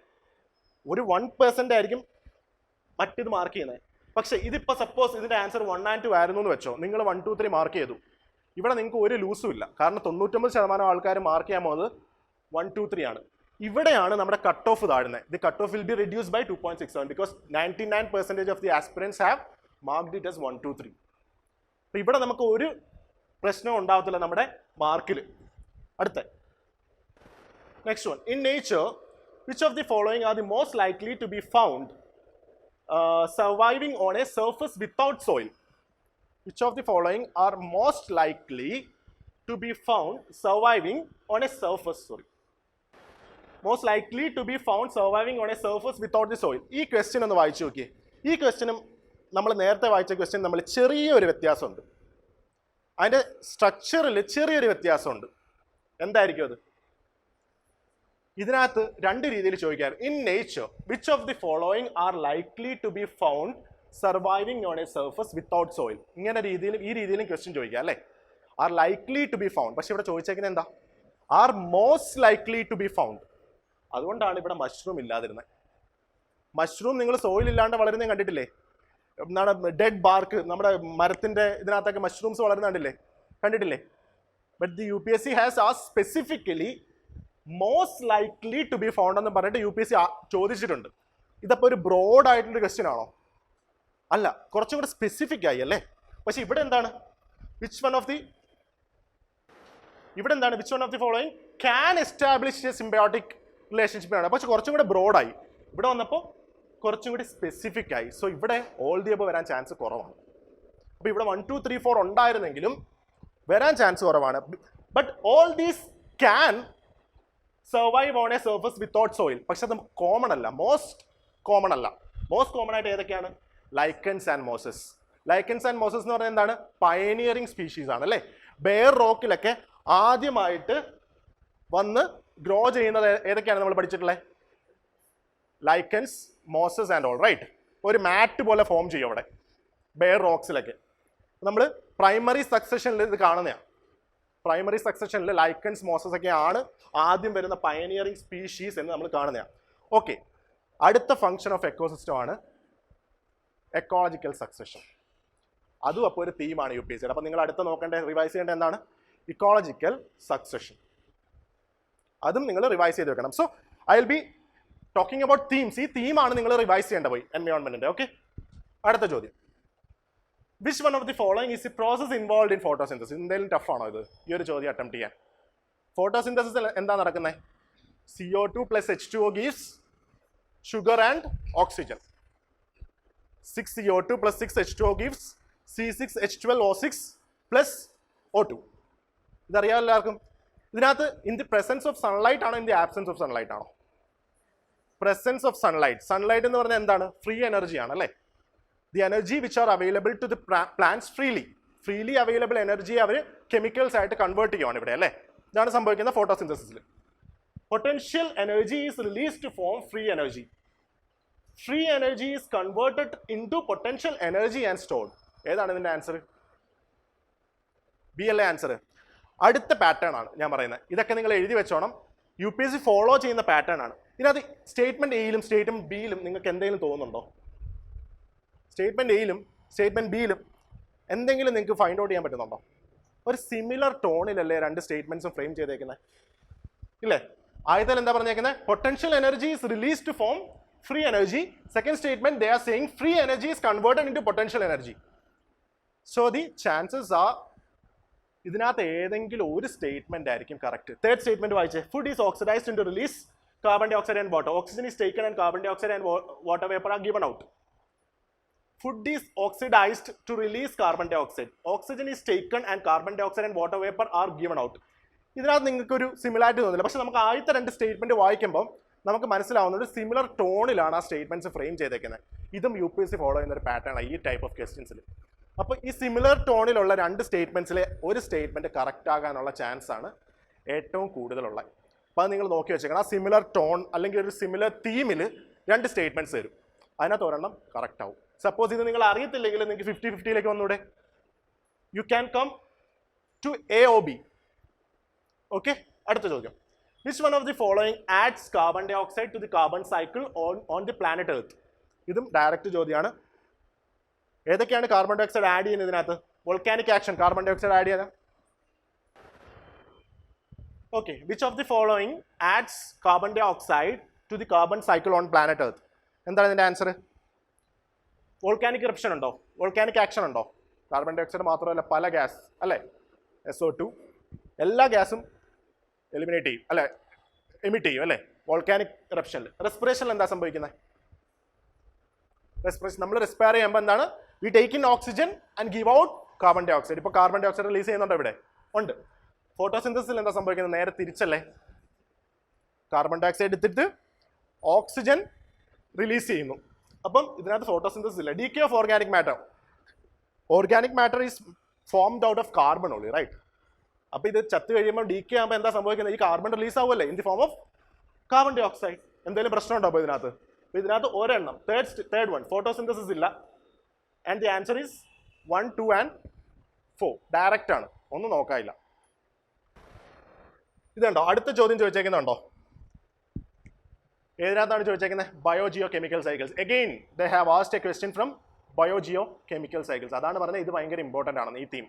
ഒരു 1% ആയിരിക്കും മറ്റിത് മാർക്ക് ചെയ്യുന്നത്. പക്ഷേ ഇതിപ്പോൾ സപ്പോസ് ഇതിൻ്റെ ആൻസർ 1 and 2 ആയിരുന്നു എന്ന് വെച്ചോ, നിങ്ങൾ 1, 2, 3 മാർക്ക് ചെയ്തു. ഇവിടെ നിങ്ങൾക്ക് ഒരു ലൂസും ഇല്ല. കാരണം 99% ആൾക്കാർ മാർക്ക് ചെയ്യാൻ പോകുന്നത് 1, 2, 3 ആണ്. ഇവിടെയാണ് നമ്മുടെ കട്ട് ഓഫ് താഴുന്നത്. The cut off will be reduce by 2.67 because 99% of the aspirants have marked it as 1, 2, 3. അപ്പോൾ ഇവിടെ നമുക്ക് ഒരു പ്രശ്നവും ഉണ്ടാവത്തില്ല നമ്മുടെ മാർക്കിൽ. അടുത്ത next one. In nature which of the following are the most likely to be found surviving on a surface without soil? Which of the following are most likely to be found surviving on a surface? Most likely to be found surviving on a surface without the soil. ഈ question ഒന്ന് വായിച്ചു നോക്കിയേ. ഈ ക്വസ്റ്റ്യനും നമ്മൾ നേരത്തെ വായിച്ച question നമ്മൾ ചെറിയൊരു വ്യത്യാസമുണ്ട്. അതിൻ്റെ സ്ട്രക്ചറിൽ ചെറിയൊരു വ്യത്യാസമുണ്ട്. എന്തായിരിക്കും അത്? ഇതിനകത്ത് രണ്ട് രീതിയിൽ ചോദിക്കാം. In nature which of the following are likely to be found surviving on a surface without soil? ഇങ്ങനെ രീതിയിലും ഈ രീതിയിലും ക്വസ്റ്റ്യൻ ചോദിക്കാം അല്ലേ? Are likely to be found. പക്ഷെ ഇവിടെ ചോദിച്ചേക്കുന്നത് എന്താ? Are most likely to be found. അതുകൊണ്ടാണ് ഇവിടെ മഷ്റൂം ഇല്ലാതിരുന്നത്. മഷ്റൂം നിങ്ങൾ സോയിൽ ഇല്ലാണ്ട് വളരുന്നത് കണ്ടിട്ടില്ലേ? എന്താണ് ഡെഡ് ബാർക്ക്, നമ്മുടെ മരത്തിന്റെ ഇതിനകത്തൊക്കെ മഷ്റൂംസ് വളരുന്ന കണ്ടിട്ടില്ലേ? ബട്ട് ദി UPSC ഹാസ് ആ specifically most likely to be found എന്ന് പറഞ്ഞിട്ട് UPSC ചോദിച്ചിട്ടുണ്ട്. ഇതപ്പോൾ ഒരു ബ്രോഡ് ആയിട്ടുള്ളൊരു ക്വസ്റ്റ്യൻ ആണോ? അല്ല, കുറച്ചും കൂടെ സ്പെസിഫിക് ആയി അല്ലേ? പക്ഷെ ഇവിടെ എന്താണ്? Which one of the following can establish A symbiotic relationship ആണ്. പക്ഷെ കുറച്ചും കൂടെ ബ്രോഡായി. ഇവിടെ വന്നപ്പോൾ കുറച്ചും കൂടി സ്പെസിഫിക് ആയി. സോ ഇവിടെ ഓൾ ദി അബോവ് വരാൻ ചാൻസ് കുറവാണ്. അപ്പോൾ ഇവിടെ 1, 2, 3, 4 ഉണ്ടായിരുന്നെങ്കിലും വരാൻ ചാൻസ് കുറവാണ്. But all these can survive on a surface without soil. പക്ഷെ അത് കോമൺ അല്ല, മോസ്റ്റ് കോമൺ അല്ല. മോസ്റ്റ് കോമൺ ആയിട്ട് ഏതൊക്കെയാണ്? Lichens and mosses. Lichens and mosses എന്ന് പറഞ്ഞാൽ എന്താണ്? പയനിയറിംഗ് സ്പീഷീസ് ആണ് അല്ലേ? ബെയർ റോക്കിലൊക്കെ ആദ്യമായിട്ട് വന്ന് ഗ്രോ ചെയ്യുന്നത് ഏതൊക്കെയാണ് നമ്മൾ പഠിച്ചിട്ടുള്ളത്? Lichens, mosses and all, right? ഒരു മാറ്റ് പോലെ ഫോം ചെയ്യും അവിടെ ബെയർ റോക്സിലൊക്കെ. നമ്മൾ പ്രൈമറി സക്സഷനിൽ ഇത് കാണുന്നതാണ്. പ്രൈമറി സക്സഷനിൽ ലൈക്കൻസ്, മോസസ് ഒക്കെ ആണ് ആദ്യം വരുന്ന പയനിയറിംഗ് സ്പീഷീസ് എന്ന് നമ്മൾ കാണുന്നതാണ്. ഓക്കെ, അടുത്ത ഫംഗ്ഷൻ ഓഫ് എക്കോസിസ്റ്റം ആണ് എക്കോളജിക്കൽ സക്സഷൻ. അതും അപ്പോൾ ഒരു തീമാണ് UPSC. അപ്പോൾ നിങ്ങൾ അടുത്ത് റിവൈസ് ചെയ്യേണ്ട എന്താണ്? Ecological succession. അതും നിങ്ങൾ റിവൈസ് ചെയ്ത് വെക്കണം. So I will be talking about themes. ഈ തീമാണ് നിങ്ങൾ റിവൈസ് ചെയ്യേണ്ട പോയി എൻവയോൺമെന്റിന്റെ. ഓക്കെ, അടുത്ത ചോദ്യം. Which one of the following is the process involve in photosynthesis? എന്തെങ്കിലും ടഫാണോ ഇത്, ഈ ഒരു ചോദ്യം അറ്റംപ്റ്റ് ചെയ്യാൻ? ഫോട്ടോസിന്തസിസ് എന്താ നടക്കുന്നത്? CO2 plus H2O gives sugar and oxygen. 6 CO2 plus 6 H2O gives C6H12O6 plus O2. ഇതറിയാം എല്ലാവർക്കും. ഇതിനകത്ത് in the presence of sunlight ആണോ in the absence of sunlight ആണോ? Presence of sunlight. സൺലൈറ്റ് എന്ന് പറഞ്ഞാൽ എന്താണ്? ഫ്രീ എനർജി ആണ് അല്ലേ? The energy which are available to the plants freely available energy അവർ കെമിക്കൽസ് ആയിട്ട് കൺവേർട്ട് ചെയ്യുവാണ് ഇവിടെ അല്ലേ? ഇതാണ് സംഭവിക്കുന്നത് ഫോട്ടോസിന്തസിസിൽ. Potential energy is released to form free energy. Free energy is converted into potential energy and stored. ഏതാണ് ഇതിന്റെ ആൻസർ? ബി അല്ലേ ആൻസർ? അടുത്ത പാറ്റേൺ ആണ് ഞാൻ പറയുന്നത്. ഇതൊക്കെ നിങ്ങൾ എഴുതി വെച്ചോണം. UPSC ഫോളോ ചെയ്യുന്ന പാറ്റേൺ ആണ്. ഇതിനകത്ത് സ്റ്റേറ്റ്മെന്റ് എയിലും സ്റ്റേറ്റ്മെന്റ് ബിയിലും നിങ്ങൾക്ക് എന്തെങ്കിലും തോന്നുന്നുണ്ടോ? സ്റ്റേറ്റ്മെന്റ് എയിലും സ്റ്റേറ്റ്മെന്റ് ബിയിലും എന്തെങ്കിലും നിങ്ങൾക്ക് ഫൈൻഡ് ഔട്ട് ചെയ്യാൻ പറ്റുന്നുണ്ടോ? ഒരു സിമിലർ ടോണിലല്ലേ രണ്ട് സ്റ്റേറ്റ്മെന്റ്സും ഫ്രെയിം ചെയ്തേക്കുന്നത് ഇല്ലേ? ആദ്യത്തിൽ എന്താ പറഞ്ഞേക്കുന്നത്? Potential energy is release to form free energy. Second statement they are saying free energy is converted into potential energy. So the chances are ഇതിനകത്ത് ഏതെങ്കിലും ഒരു സ്റ്റേറ്റ്മെന്റ് ആയിരിക്കും കറക്റ്റ്. തേർഡ് സ്റ്റേറ്റ്മെന്റ് വായിച്ചേ. Food is oxidised in to release carbon dioxide and water. Oxygen is taken and carbon dioxide and water vapor are given out. Food is oxidized to release carbon dioxide. Oxygen is taken and carbon dioxide and water vapor are given out. ഇതിനകത്ത് നിങ്ങൾക്ക് ഒരു similarity തോന്നില്ല. പക്ഷെ നമുക്ക് ആദ്യത്തെ രണ്ട് statement വായിക്കുമ്പോൾ നമുക്ക് മനസ്സിലാവുന്നത് സിമിലർ ടോണിലാണ് ആ സ്റ്റേറ്റ്മെന്റ്സ് ഫ്രെയിം ചെയ്തേക്കുന്നത്. ഇതും UPSC ഫോളോ ചെയ്യുന്ന ഒരു പാറ്റേൺ ആണ് ഈ ടൈപ്പ് ഓഫ് ക്വസ്റ്റ്യൻസിൽ. അപ്പോൾ ഈ സിമിലർ ടോണിലുള്ള രണ്ട് സ്റ്റേറ്റ്മെന്റ്സിലെ ഒരു സ്റ്റേറ്റ്മെന്റ് കറക്റ്റ് ആകാനുള്ള ചാൻസ് ആണ് ഏറ്റവും കൂടുതലുള്ള. അപ്പോൾ അത് നിങ്ങൾ നോക്കി വെച്ചേക്കണം. ആ സിമിലർ ടോൺ അല്ലെങ്കിൽ ഒരു സിമിലർ തീമിൽ രണ്ട് സ്റ്റേറ്റ്മെന്റ്സ് വരും. അതിനകത്ത് ഒരെണ്ണം കറക്റ്റ് ആവും. സപ്പോസ് ഇത് നിങ്ങൾ അറിയത്തില്ലെങ്കിൽ നിങ്ങൾക്ക് 50-50 വന്നൂടെ. You can come to A or B. Okay, അടുത്ത ചോദ്യം. Which one of the following adds carbon dioxide to the carbon cycle on the planet Earth? ഇതും ഡയറക്റ്റ് ചോദ്യമാണ്. ഏതൊക്കെയാണ് കാർബൺ ഡൈ ഓക്സൈഡ് ആഡ് ചെയ്യുന്നത് ഇതിനകത്ത്? Volcanic action carbon dioxide add ചെയ്യാൻ. Okay, which of the following adds carbon dioxide to the carbon cycle on planet Earth? എന്താണ് ഇതിന്റെ answer? Volcanic eruption ഉണ്ടോ? Volcanic action ഉണ്ടോ? Carbon dye oxide മാത്രമല്ല പല gas അല്ലേ? SO2 എല്ലാ ഗ്യാസും എലിമിനേറ്റ് ചെയ്യും അല്ലെ, എമിറ്റ് ചെയ്യും അല്ലേ വോൾക്കാനിക് ഇറപ്ഷനിൽ. റെസ്പിറേഷനിൽ എന്താ സംഭവിക്കുന്നത്? റെസ്പിറേഷൻ നമ്മൾ റെസ്പയർ ചെയ്യുമ്പോൾ എന്താണ്? We take in oxygen and give out carbon dioxide. ഇപ്പോൾ കാർബൺ ഡൈ ഓക്സൈഡ് റിലീസ് ചെയ്യുന്നുണ്ടോ? ഇവിടെ ഉണ്ട്. ഫോട്ടോസിന്തസിസിൽ എന്താ സംഭവിക്കുന്നത്? നേരെ തിരിച്ചല്ലേ. കാർബൺ ഡൈ ഓക്സൈഡ് എടുത്തിട്ട് ഓക്സിജൻ റിലീസ് ചെയ്യുന്നു. അപ്പം ഇതിനകത്ത് ഫോട്ടോസിന്തസിസ് ഇല്ല. Decay of organic matter. Organic matter is formed out of carbon only, right? അപ്പോൾ ഇത് ചത്ത് കഴിയുമ്പോൾ ഡീകേ ആകുമ്പോൾ എന്താ സംഭവിക്കുന്നത്? ഈ കാർബൺ റിലീസ് ആവുമല്ലേ in the form of carbon dye oxide. എന്തെങ്കിലും പ്രശ്നം ഉണ്ടോ അപ്പോൾ ഇതിനകത്ത്? അപ്പോൾ ഇതിനകത്ത് ഒരെണ്ണം തേർഡ് വൺ ഫോട്ടോസിന്തസിസ് ഇല്ല. And the answer is 1, 2 and 4. Direct ആണ്, ഒന്നും നോക്കാനില്ല. ഇതുണ്ടോ? അടുത്ത ചോദ്യം ചോദിച്ചേക്കുന്നുണ്ടോ? ഏതിനകത്താണ് ചോദിച്ചേക്കുന്നത്? Biogeochemical cycles. Again they have asked a question from biogeochemical cycles. അതാണ് പറഞ്ഞത് ഇത് ഭയങ്കര ഇമ്പോർട്ടൻ്റ് ആണെന്ന് ഈ തീം.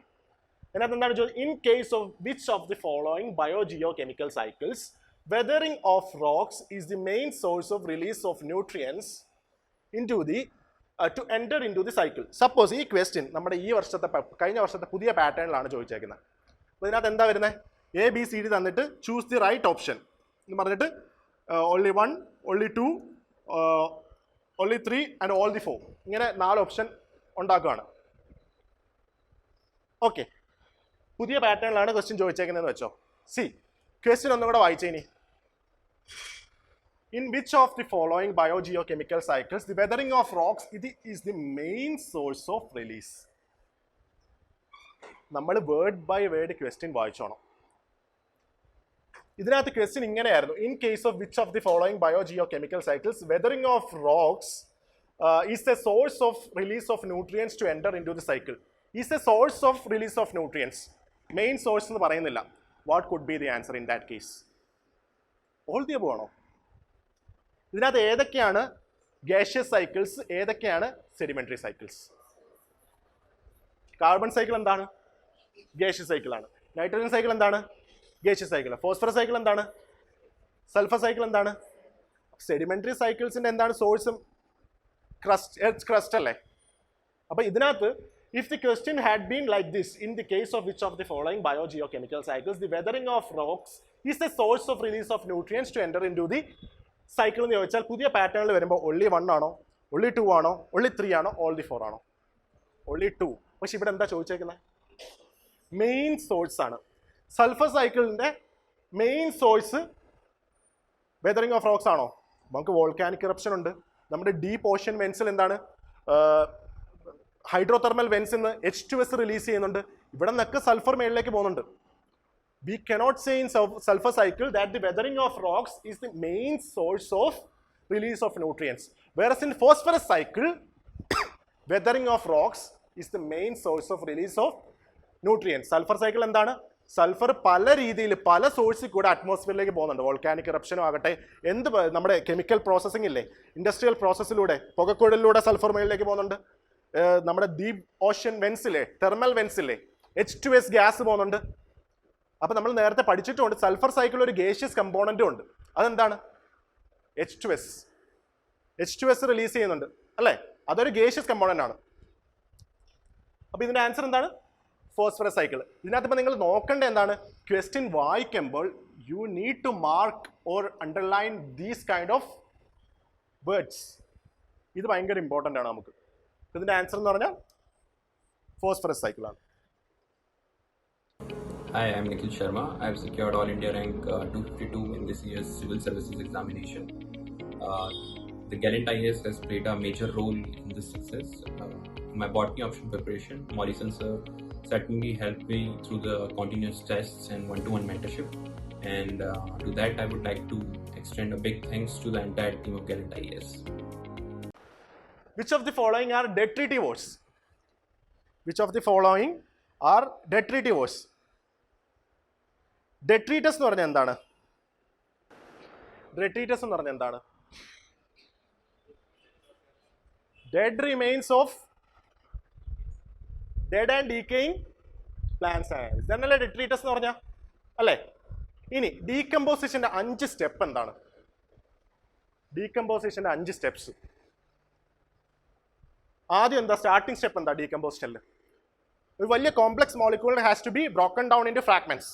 അതിനകത്ത് എന്താണ് ചോദിച്ചത്? In case of which of the following biogeochemical cycles weathering of rocks is the main source of release of nutrients into the to enter into the cycle. Suppose ഈ question നമ്മുടെ ഈ വർഷത്തെ കഴിഞ്ഞ വർഷത്തെ പുതിയ പാറ്റേണിലാണ് ചോദിച്ചേക്കുന്നത്. അപ്പോൾ ഇതിനകത്ത് എന്താ വരുന്നത്? ABCD തന്നിട്ട് ചൂസ് ദി റൈറ്റ് ഓപ്ഷൻ എന്ന് പറഞ്ഞിട്ട് only 1, only 2, only 3 and all the 4 ഇങ്ങനെ 4 ഓപ്ഷൻ ഉണ്ടാക്കുകയാണ്. ഓക്കെ, പുതിയ പാറ്റേണിലാണ് ക്വസ്റ്റ്യൻ ചോദിച്ചേക്കുന്നതെന്ന് വെച്ചോ. സി ക്വസ്റ്റ്യൻ ഒന്നും കൂടെ വായിച്ചേനി. In which of the following biogeochemical cycles the weathering of rocks ഇത് is the main source of release. നമ്മൾ വേർഡ് ബൈ വേർഡ് ക്വസ്റ്റ്യൻ വായിച്ചോണം. ഇതിനകത്ത് ക്വസ്റ്റ്യൻ ഇങ്ങനെയായിരുന്നു. In case of which of the following biogeochemical cycles weathering of rocks is a source of release of nutrients to enter into the cycle. Is a source of release of nutrients. Main source എന്ന് പറയുന്നില്ല. What could be the answer in that case? All the above ആണോ? ഇതിനകത്ത് ഏതൊക്കെയാണ് gaseous cycles, ഏതൊക്കെയാണ് sedimentary cycles? Carbon cycle എന്താണ്? Gaseous സൈക്കിളാണ്. Nitrogen cycle എന്താണ്? Gaseous cycle. Phosphorus cycle എന്താണ്? സൾഫർ സൈക്കിൾ എന്താണ്? സെഡിമെന്ററി സൈക്കിൾസിന്റെ എന്താണ് സോഴ്സും? ക്രസ്റ്റ്, എർത്ത് ക്രസ്റ്റ് അല്ലേ? അപ്പൊ ഇതിനകത്ത് if the question had been like this, in the case of which of the following biogeochemical cycles the weathering of rocks is the source of release of nutrients to enter into the cycle എന്ന് ചോദിച്ചാൽ പുതിയ പാറ്റേണിൽ വരുമ്പോൾ only 1 ആണോ, only 2 ആണോ, only 3 ആണോ, all the 4 ആണോ? only 2. പക്ഷെ ഇവിടെ എന്താ ചോദിച്ചേക്കുന്നത്? മെയിൻ സോഴ്സ് ആണ്. സൾഫർ സൈക്കിളിന്റെ main source weathering of rocks ആണോ? നമുക്ക് വോൾക്കാനിക് ഇറപ്ഷൻ ഉണ്ട്. നമ്മുടെ ഡീപ്പ് ഓഷ്യൻ വെൻസിൽ എന്താണ് ഹൈഡ്രോതെർമൽ വെൻസിൽ നിന്ന് H2S റിലീസ് ചെയ്യുന്നുണ്ട്. ഇവിടെ നിന്നൊക്കെ സൾഫർ മേളിലേക്ക് പോകുന്നുണ്ട്. We cannot say in sulfur cycle that the weathering of rocks is the main source of release of nutrients. Whereas in phosphorus cycle, weathering of rocks is the main source of release of nutrients. Sulfur cycle എന്താണ്? Sulphur പല രീതിയിൽ പല സോഴ്സിൽ കൂടെ അറ്റ്മോസ്ഫിയറിലേക്ക് പോകുന്നുണ്ട്. Volcanic ഇറപ്ഷനും ആകട്ടെ, എന്ത് നമ്മുടെ കെമിക്കൽ പ്രോസസ്സിംഗ് ഇല്ലേ, ഇൻഡസ്ട്രിയൽ പ്രോസസ്സിലൂടെ പുകക്കുഴലിലൂടെ സൾഫർ മേളിലേക്ക് പോകുന്നുണ്ട്. നമ്മുടെ ഡീപ് ഓഷ്യൻ വെൻസിലെ തെർമൽ വെൻസിലെ H2S ഗ്യാസ് പോകുന്നുണ്ട്. അപ്പം നമ്മൾ നേരത്തെ പഠിച്ചിട്ടുണ്ട് സൾഫർ സൈക്കിൾ ഒരു ഗേഷ്യസ് കമ്പോണൻറ്റും ഉണ്ട്. അതെന്താണ്? H2S റിലീസ് ചെയ്യുന്നുണ്ട് അല്ലേ? അതൊരു ഗേഷ്യസ് കമ്പോണൻ്റ് ആണ്. അപ്പോൾ ഇതിൻ്റെ ആൻസർ എന്താണ്? Phosphorus cycle. ഇതിനകത്ത് ഇപ്പോൾ നിങ്ങൾ നോക്കേണ്ട എന്താണ്? ക്വസ്റ്റ്യൻ വായിക്കുമ്പോൾ you need to mark or underline these kind of words. ഇത് ഭയങ്കര ഇമ്പോർട്ടൻ്റ് ആണ് നമുക്ക്. ഇതിൻ്റെ ആൻസർ എന്ന് പറഞ്ഞാൽ ഫോസ്ഫറസ് സൈക്കിളാണ്. Hi, I'm Nikhil Sharma. I have secured All India rank 252 in this year's Civil Services examination. The Gallant IAS has played a major role in this success. My botany option preparation, Morrison sir certainly helped me through the continuous tests and one-to-one mentorship. And to that, I would like to extend a big thanks to the entire team of Gallant IAS. Which of the following are detritivores? Which of the following are detritivores? Detritus എന്ന് പറഞ്ഞാൽ എന്താണ്? Detritus എന്ന് പറഞ്ഞാൽ എന്താണ്? Dead remains of dead and decaying plants ആണ്. ഇതന്നല്ലേ detritus എന്ന് പറഞ്ഞാൽ അല്ലേ? ഇനി ഡീകമ്പോസിഷന്റെ 5 സ്റ്റെപ്പ് എന്താണ്? ഡീകമ്പോസിഷന്റെ 5 സ്റ്റെപ്സ്. ആദ്യം എന്താ? സ്റ്റാർട്ടിംഗ് സ്റ്റെപ്പ് എന്താ ഡീകമ്പോസിഷനിൽ? ഒരു വലിയ complex molecule has to be broken down into fragments.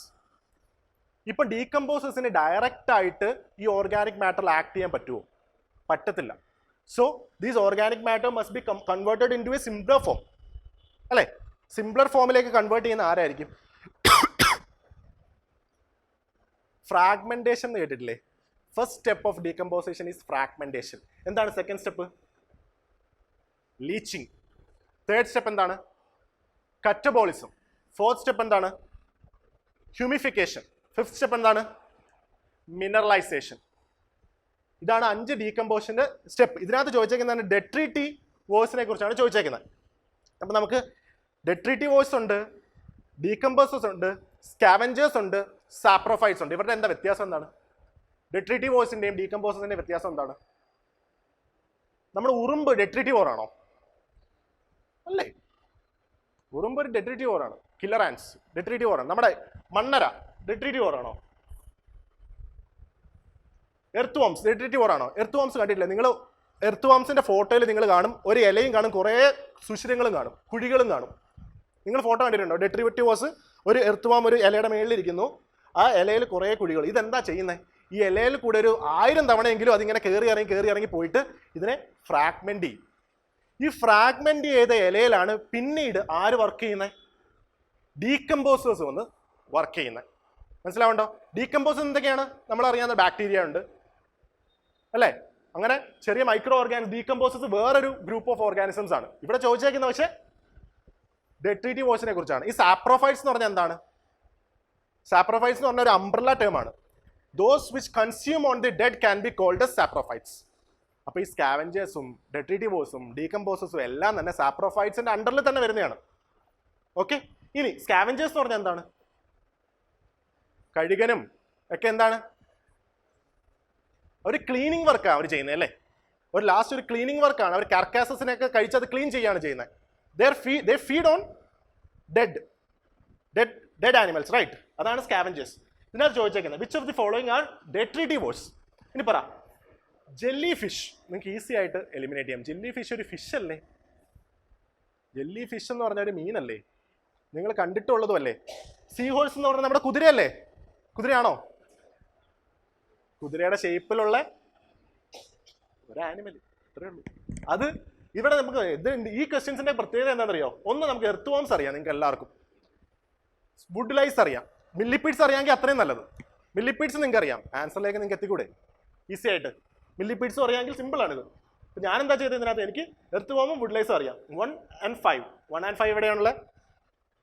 ഇപ്പൊ ഡീകമ്പോസേഴ്സിന് ഡയറക്റ്റ് ആയിട്ട് ഈ ഓർഗാനിക് മാറ്ററിൽ ആക്ട് ചെയ്യാൻ പറ്റുമോ? പറ്റത്തില്ല. So these organic matter must be converted into a simpler form അല്ലേ? സിംപ്ലർ ഫോമിലേക്ക് കൺവേർട്ട് ചെയ്യുന്ന ആരായിരിക്കും? ഫ്രാഗ്മെന്റേഷൻ എന്ന് കേട്ടിട്ടില്ലേ? First step of decomposition is fragmentation. എന്താണ് second step? Leaching. Third step എന്താണ്? കറ്റബോളിസം. ഫോർത്ത് സ്റ്റെപ്പ് എന്താണ്? ഹ്യൂമിഫിക്കേഷൻ. ഫിഫ്ത് സ്റ്റെപ്പ് എന്താണ്? മിനറലൈസേഷൻ. ഇതാണ് 5 ഡീകമ്പോസിഷൻ്റെ സ്റ്റെപ്പ്. ഇതിനകത്ത് ചോദിച്ചേക്കുന്നതാണ് ഡെട്രിറ്റിവോഴ്സിനെ കുറിച്ചാണ് ചോദിച്ചേക്കുന്നത്. അപ്പം നമുക്ക് ഡെട്രിറ്റിവോഴ്സ് ഉണ്ട്, ഡീകമ്പോസേഴ്സ് ഉണ്ട്, സ്കാവഞ്ചേഴ്സ് ഉണ്ട്, സാപ്രോഫൈറ്റ്സ് ഉണ്ട്. ഇവരുടെ എന്താ വ്യത്യാസം എന്താണ്? ഡെട്രിറ്റിവോഴ്സിൻ്റെയും ഡീകമ്പോസേഴ്സിൻ്റെയും വ്യത്യാസം എന്താണ്? നമ്മുടെ ഉറുമ്പ് ഡെട്രിറ്റിവോർ ആണോ? അല്ലേ? ഉറുമ്പ് ഒരു ഡെട്രിറ്റിവോർ ആണ്. കില്ലർ ആൻസ് ഡെട്രിറ്റിവോർ ആണ്. നമ്മുടെ മണ്ണര ഡെട്രിറ്റിവോർ ആണോ? എർത്ത് വോംസ് ഡെട്രിറ്റിവോർ ആണോ? എർത്ത് വോംസ് കണ്ടിട്ടില്ല നിങ്ങൾ? എർത്ത് വോംസിന്റെ ഫോട്ടോയിൽ നിങ്ങൾ കാണും ഒരു ഇലയും കാണും, കുറേ സുഷിരങ്ങളും കാണും, കുഴികളും കാണും. നിങ്ങൾ ഫോട്ടോ കണ്ടിട്ടുണ്ടോ? ഡെട്രിറ്റിവോഴ്സ് ഒരു എർത്ത് വോം ഒരു ഇലയുടെ മേളിലിരിക്കുന്നു, ആ ഇലയിൽ കുറേ കുഴികൾ. ഇതെന്താ ചെയ്യുന്നത്? ഈ ഇലയിൽ കൂടെ ഒരു 1000 തവണയെങ്കിലും അതിങ്ങനെ കയറി ഇറങ്ങി പോയിട്ട് ഇതിനെ ഫ്രാഗ്മെന്റ് ചെയ്യും. ഈ ഫ്രാഗ്മെന്റ് ചെയ്ത ഇലയിലാണ് പിന്നീട് ആര് വർക്ക് ചെയ്യുന്നത്? ഡീകമ്പോസേഴ്സ് വന്ന് വർക്ക് ചെയ്യുന്നത്. മനസ്സിലാവുണ്ടോ? ഡീകമ്പോസേഴ്സ് എന്തൊക്കെയാണ് നമ്മൾ അറിയാവുന്ന? ബാക്ടീരിയ ഉണ്ട് അല്ലേ? അങ്ങനെ ചെറിയ മൈക്രോ ഡീകമ്പോസേഴ്സ് വേറൊരു ഗ്രൂപ്പ് ഓഫ് ഓർഗാനിസംസ് ആണ്. ഇവിടെ ചോദിച്ചേക്കുന്നത് പക്ഷേ ഡെട്രിറ്റിവോഴ്സിനെ കുറിച്ചാണ്. ഈ സാപ്രോഫൈറ്റ്സ് എന്ന് പറഞ്ഞാൽ എന്താണ്? സാപ്രോഫൈറ്റ്സ് എന്ന് പറഞ്ഞ ഒരു അംബ്രല്ല ടേം ആണ്. Those which consume on the dead can be called as saprophytes. അപ്പോൾ ഈ സ്കാവഞ്ചേഴ്സും ഡെട്രിറ്റിവോഴ്സും ഡീകമ്പോസേഴ്സും എല്ലാം തന്നെ സാപ്രോഫൈറ്റ്സിന്റെ അണ്ടറിൽ തന്നെ വരുന്നതാണ്. ഓക്കെ. ഇനി സ്കാവഞ്ചേഴ്സ് എന്ന് പറഞ്ഞാൽ എന്താണ്? കഴുകനും ഒക്കെ എന്താണ്? ഒരു ക്ലീനിങ് വർക്കാണ് അവർ ചെയ്യുന്നത് അല്ലേ? ഒരു ലാസ്റ്റ് ഒരു ക്ലീനിങ് വർക്കാണ്. അവർ കാർക്കാസസിനെയൊക്കെ കഴിച്ച് അത് ക്ലീൻ ചെയ്യുകയാണ് ചെയ്യുന്നത്. They feed on dead animals, right? അതാണ് സ്കാവഞ്ചേഴ്സ്. ഇതിനകത്ത് ചോദിച്ചേക്കുന്നത് which of the following are detritivores. ഇനി പറ, ജെല്ലി ഫിഷ് നിങ്ങൾക്ക് ഈസി ആയിട്ട് എലിമിനേറ്റ് ചെയ്യാം. ജെല്ലി ഫിഷ് ഒരു ഫിഷ് അല്ലേ? ജെല്ലി ഫിഷ് എന്ന് പറഞ്ഞ ഒരു മീനല്ലേ? നിങ്ങൾ കണ്ടിട്ടുള്ളതും അല്ലേ? സീ ഹോഴ്സ് എന്ന് പറഞ്ഞാൽ നമ്മുടെ കുതിരയല്ലേ? കുതിരയാണോ? കുതിരയുടെ ഷേപ്പിലുള്ള ഒരു ആനിമൽ, ഇത്രയേ ഉള്ളൂ. അത് ഇവിടെ നമുക്ക് ഈ ക്വസ്റ്റ്യൻസിന്റെ പ്രത്യേകത എന്താണെന്നറിയോ? ഒന്ന്, നമുക്ക് എർത്ത് വോംസ് അറിയാം, നിങ്ങൾക്ക് എല്ലാവർക്കും. വുഡ് ലൈസ് അറിയാം. മില്ലിപ്പീഡ്സ് അറിയാമെങ്കിൽ അത്രയും നല്ലത്. മില്ലിപ്പീഡ്സ് നിങ്ങൾക്ക് അറിയാം, ആൻസറിലേക്ക് നിങ്ങൾക്ക് എത്തിക്കൂടെ ഈസി ആയിട്ട്? മില്ലിപ്പീഡ്സും അറിയാമെങ്കിൽ സിമ്പിളാണിത്. അപ്പോൾ ഞാൻ എന്താ ചെയ്തത് ഇതിനകത്ത്? എനിക്ക് എർത്ത് വോമും വുഡ് ലൈസും അറിയാം. 1 and 5 എവിടെയാണുള്ളത്?